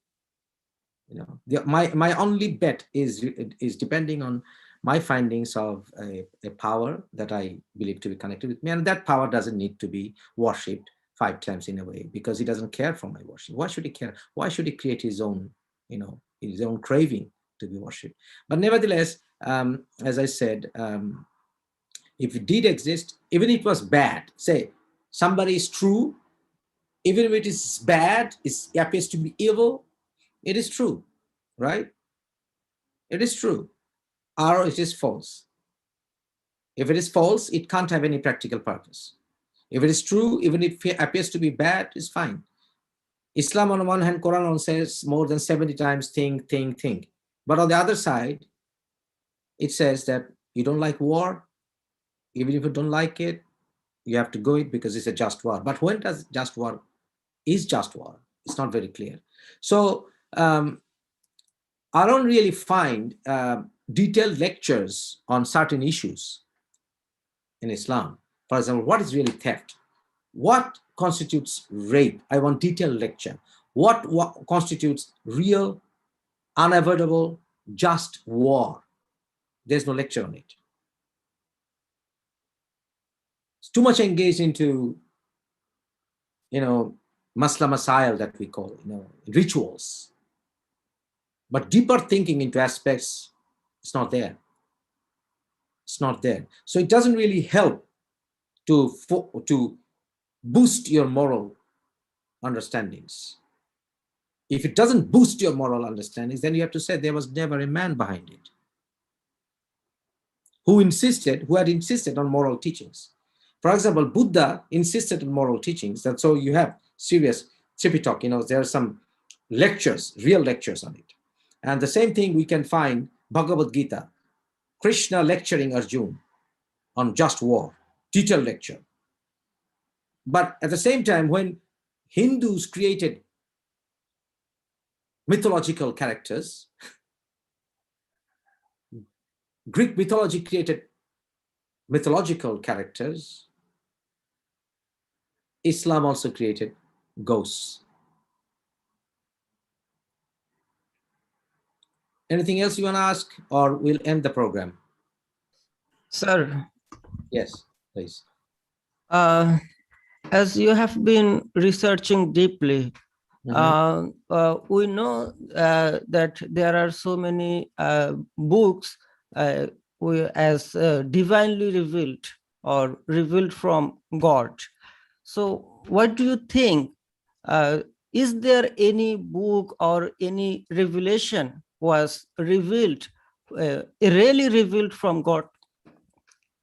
My only bet is depending on my findings of a power that I believe to be connected with me, and that power doesn't need to be worshipped 5 times in a way, because he doesn't care for my worship. Why should he care? Why should he create his own, his own craving to be worshipped? But nevertheless, as I said, if it did exist, even if it was bad, say somebody is true, even if it is bad, it appears to be evil, it is true, right? It is true, or it is false. If it is false, it can't have any practical purpose. If it is true, even if it appears to be bad, it's fine. Islam on the one hand, Quran says more than 70 times think. But on the other side, it says that you don't like war, even if you don't like it, you have to go it because it's a just war. But when does just war is just war? It's not very clear. So I don't really find detailed lectures on certain issues in Islam. For example, what is really theft? What constitutes rape? I want detailed lecture. What constitutes real, unavoidable, just war? There's no lecture on it. It's too much engaged into, masla masail that we call, rituals. But deeper thinking into aspects, it's not there. It's not there. So it doesn't really help to boost your moral understandings. If it doesn't boost your moral understandings, then you have to say there was never a man behind it who had insisted on moral teachings. For example, Buddha insisted on moral teachings, and so you have serious Tripitaka, there are some lectures, real lectures on it. And the same thing we can find Bhagavad Gita, Krishna lecturing Arjuna on just war, detailed lecture. But at the same time, when Hindus created mythological characters, Greek mythology created mythological characters, Islam also created ghosts. Anything else you want to ask, or we'll end the program? Sir, Yes, please. as you have been researching deeply, we know that there are so many books as divinely revealed or revealed from God. So what do you think? Is there any book or any revelation was revealed, really revealed from God?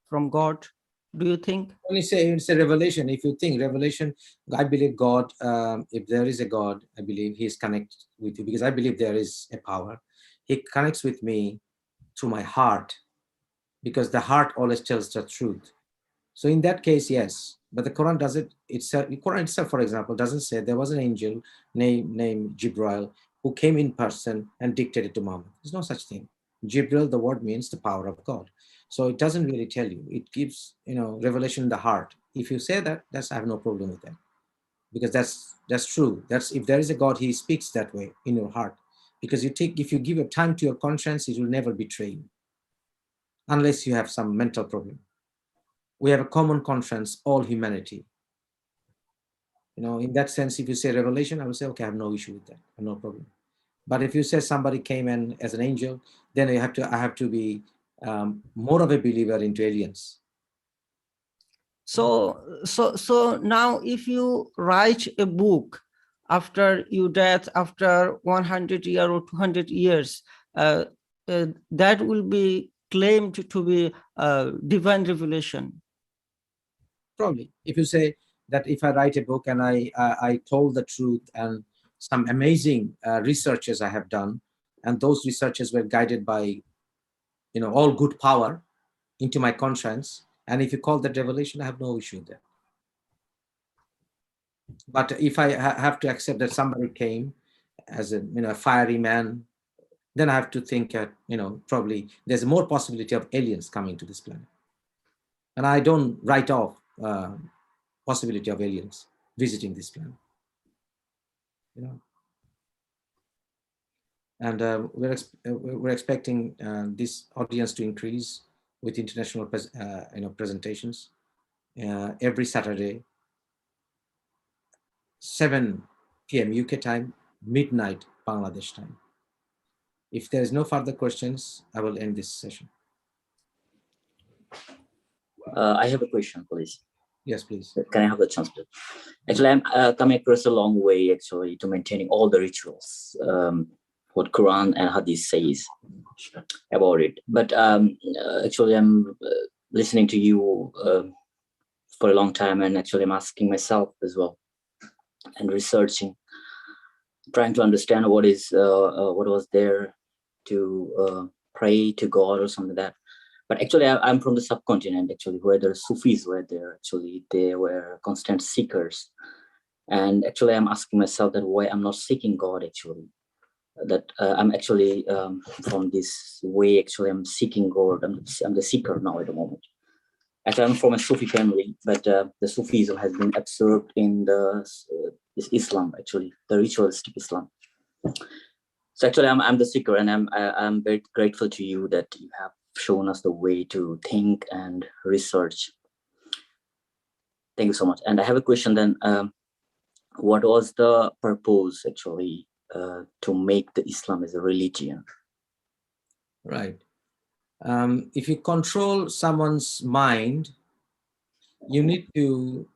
From God, do you think? When you say it's a revelation, if you think revelation, I believe God, if there is a God, I believe he is connected with you, because I believe there is a power. He connects with me through my heart, because the heart always tells the truth. So in that case, yes, but the Quran does it itself. The Quran itself, for example, doesn't say there was an angel named Jibril who came in person and dictated to Muhammad. There's no such thing. Jibril, the word means the power of God. So it doesn't really tell you. It gives, revelation in the heart. If you say that, I have no problem with that, because that's true. That's, if there is a God, he speaks that way in your heart. Because if you give your time to your conscience, it will never betray you, unless you have some mental problem. We have a common conscience, all humanity. In that sense, if you say revelation, I will say, okay, I have no issue with that, I have no problem. But if you say somebody came in as an angel, then I have to be more of a believer into aliens. So now if you write a book after your death, after 100 years or 200 years, that will be claimed to be divine revelation. Probably. If you say that if I write a book and I told the truth and some amazing researches I have done, and those researches were guided by, all good power into my conscience, and if you call that revelation, I have no issue with that. But if I have to accept that somebody came as a fiery man, then I have to think, probably there's more possibility of aliens coming to this planet. And I don't write off possibility of aliens visiting this planet. And we're expecting this audience to increase with international presentations every Saturday, 7 p.m. UK time, midnight Bangladesh time. If there is no further questions, I will end this session. I have a question, please. Yes, please. Can I have the chance to? Actually, I'm coming across a long way actually to maintaining all the rituals, what Quran and Hadith says about it. But actually, I'm listening to you for a long time, and actually, I'm asking myself as well and researching, trying to understand what was there to pray to God or something like that. But actually, I'm from the subcontinent, actually, where the Sufis were there. Actually, they were constant seekers. And actually, I'm asking myself that why I'm not seeking God, actually. That I'm actually from this way, actually, I'm seeking God. I'm the seeker now at the moment. Actually, I'm from a Sufi family, but the Sufism has been absorbed in this Islam, actually, the ritualistic Islam. So actually, I'm the seeker, and I'm very grateful to you that you have shown us the way to think and research. Thank you so much. And I have a question then. What was the purpose actually to make the Islam as a religion? Right. If you control someone's mind, you need to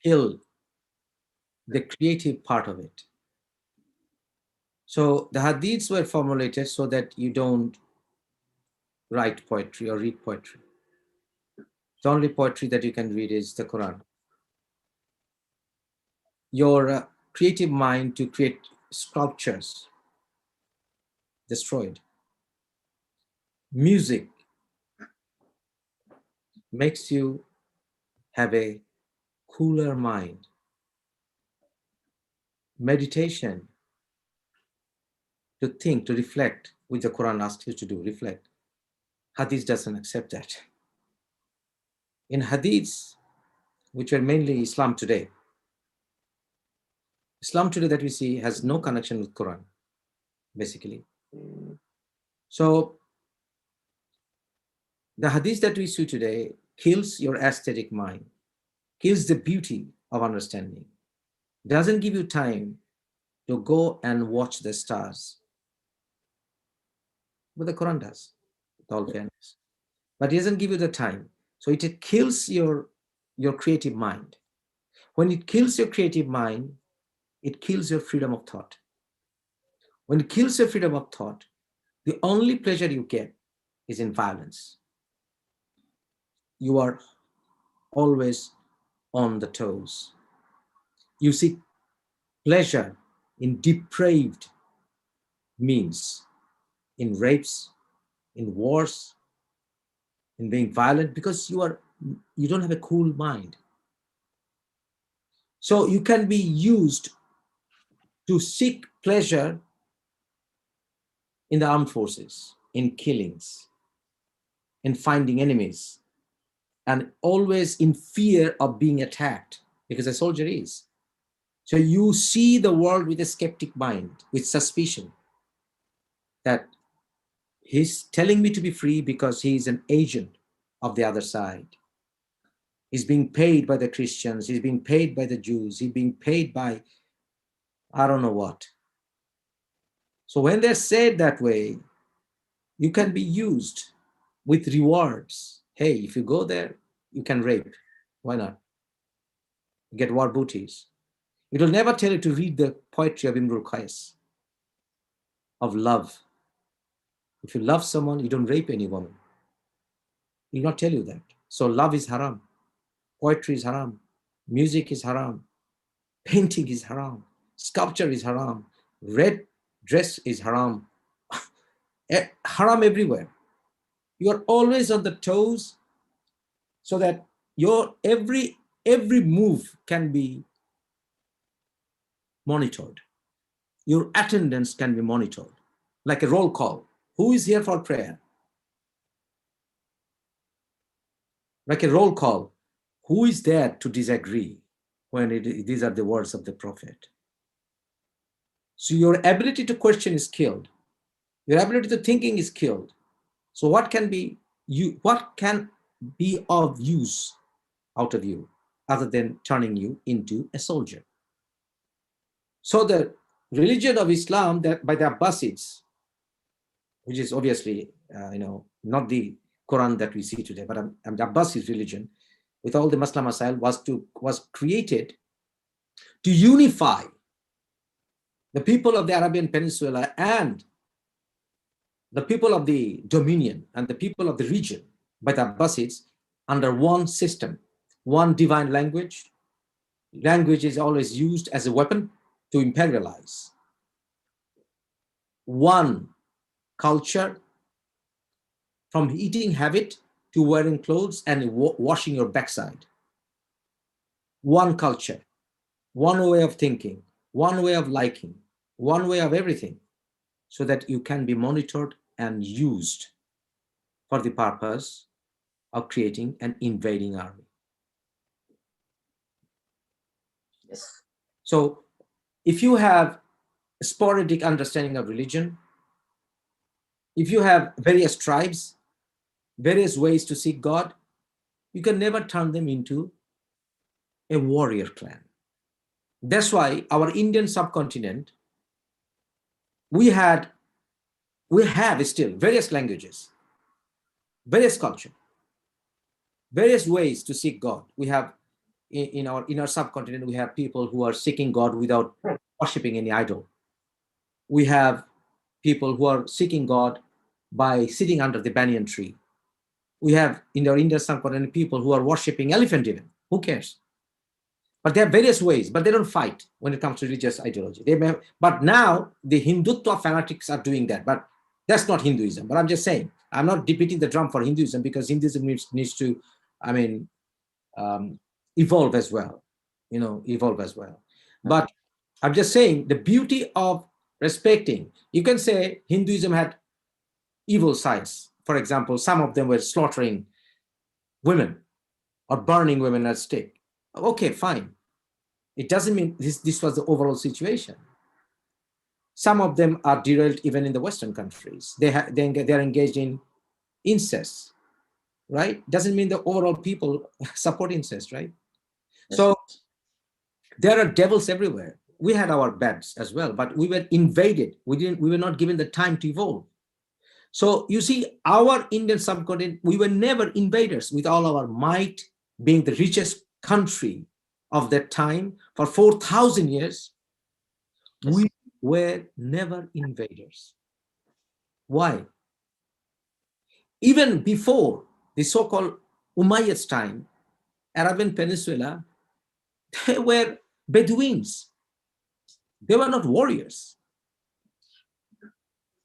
kill the creative part of it. So the hadiths were formulated so that you don't write poetry or read poetry. The only poetry that you can read is the Quran. Your creative mind to create sculptures destroyed. Music makes you have a cooler mind. Meditation, to think, to reflect, which the Quran asks you to do, reflect. Hadith doesn't accept that. In hadiths, which are mainly Islam today that we see has no connection with Quran, basically. So the hadith that we see today kills your aesthetic mind, kills the beauty of understanding, doesn't give you time to go and watch the stars. But the Quran does, with all fairness. But it doesn't give you the time. So it kills your creative mind. When it kills your creative mind, it kills your freedom of thought. When it kills your freedom of thought, the only pleasure you get is in violence. You are always on the toes. You seek pleasure in depraved means, in rapes, in wars, in being violent, because you are you don't have a cool mind. So you can be used to seek pleasure in the armed forces, in killings, in finding enemies, and always in fear of being attacked, because a soldier is. So you see the world with a skeptic mind, with suspicion that he's telling me to be free because he's an agent of the other side. He's being paid by the Christians, he's being paid by the Jews, he's being paid by I don't know what. So when they're said that way, you can be used with rewards. Hey, if you go there, you can rape. Why not? Get war booties. It will never tell you to read the poetry of Imrul Qais, of love. If you love someone, you don't rape any woman. It will not tell you that. So love is haram. Poetry is haram. Music is haram. Painting is haram. Sculpture is haram. Red dress is haram. Haram everywhere. You are always on the toes so that your every move can be monitored. Your attendance can be monitored, like a roll call. Who is here for prayer? Like a roll call. Who is there to disagree when these are the words of the prophet? So your ability to question is killed. Your ability to thinking is killed. So what can be of use out of you other than turning you into a soldier? So the religion of Islam that by the Abbasids, which is obviously not the Quran that we see today, but the Abbasid religion, with all the Muslim Masail, was created to unify the people of the Arabian Peninsula and the people of the dominion and the people of the region by the Abbasids under one system, one divine language. Language is always used as a weapon to imperialize. One culture, from eating habit to wearing clothes and washing your backside. One culture, one way of thinking, one way of liking, one way of everything, so that you can be monitored and used for the purpose of creating an invading army. Yes. So if you have a sporadic understanding of religion, if you have various tribes, various ways to seek God, you can never turn them into a warrior clan. That's why our Indian subcontinent, we have still various languages, various culture, various ways to seek God. We have in our subcontinent, we have people who are seeking God without worshiping any idol. We have people who are seeking God by sitting under the banyan tree. We have in our Indian subcontinent people who are worshiping elephant even. Who cares? But there are various ways, but they don't fight when it comes to religious ideology. But now the Hindutva fanatics are doing that, but that's not Hinduism. But I'm just saying, I'm not beating the drum for Hinduism because Hinduism needs to, evolve as well, But I'm just saying the beauty of respecting, you can say Hinduism had evil sides. For example, some of them were slaughtering women or burning women at stake. Okay, fine. It doesn't mean this was the overall situation. Some of them are derailed even in the Western countries. They're engaged in incest, right? Doesn't mean the overall people support incest, right? Yes. So there are devils everywhere. We had our bads as well, but we were invaded. We were not given the time to evolve. So you see, our Indian subcontinent, we were never invaders with all our might, being the richest country of that time for 4,000 years. Yes. We were never invaders. Why? Even before the so-called Umayyads time, Arabian Peninsula, they were Bedouins. They were not warriors.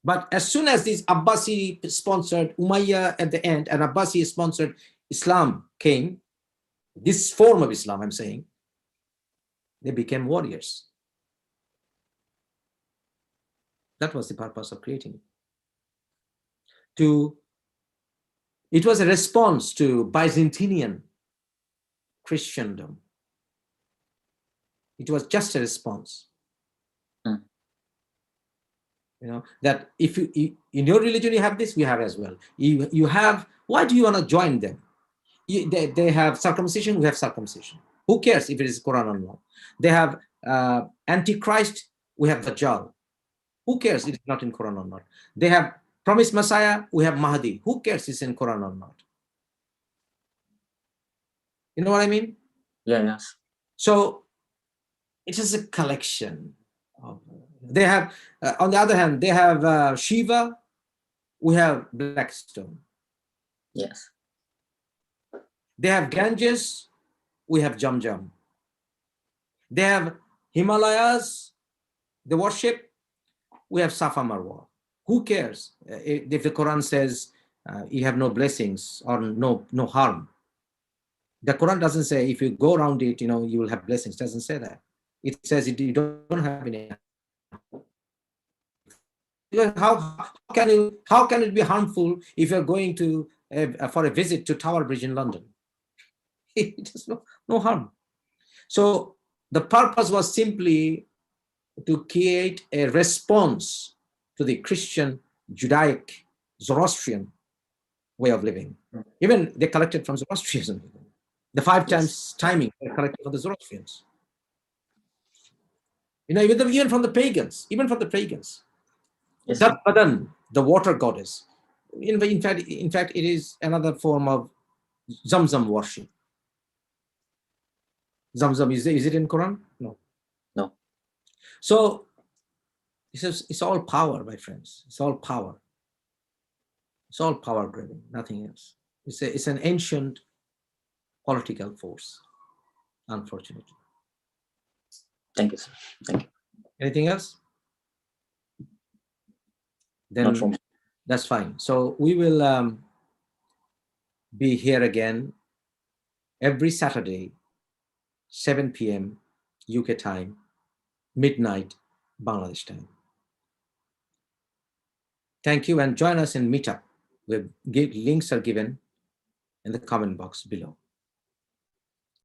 But as soon as this Abbasi-sponsored Umayyad at the end and Abbasi-sponsored Islam came, this form of Islam, I'm saying, they became warriors. That was the purpose of creating it. It was a response to Byzantine Christendom. It was just a response. You know, that if you in your religion you have this, we have as well. You have, why do you want to join them? They have circumcision, we have circumcision. Who cares if it is Quran or not? They have Antichrist, we have Dajjal. Who cares if it's not in Quran or not? They have promised Messiah, we have Mahdi. Who cares if it's in Quran or not? You know what I mean? Yeah, yes. So it is a collection of, they have, on the other hand, they have Shiva, we have Blackstone. Yes. They have Ganges, we have Jam Jam. They have Himalayas, they worship, we have Safa Marwa. Who cares if the Quran says you have no blessings or no harm? The Quran doesn't say if you go around it, you know, you will have blessings. It doesn't say that. It says you don't have any. How can it be harmful if you're going to for a visit to Tower Bridge in London? It is no harm. So the purpose was simply to create a response to the Christian, Judaic, Zoroastrian way of living. Even they collected from Zoroastrianism. The 5 times timing they collected from the Zoroastrians. You know, even from the pagans, Yes. Darbadan, the water goddess. In fact, it is another form of Zamzam worship. Zamzam, is it in Quran? No. No. So it's all power, my friends. It's all power. It's all power driven, nothing else. It's an ancient political force, unfortunately. Thank you, sir. Thank you. Anything else? Not Then from that's fine. So we will be here again every Saturday, 7 p.m. UK time, midnight Bangladesh time. Thank you, and join us in Meetup. Links are given in the comment box below.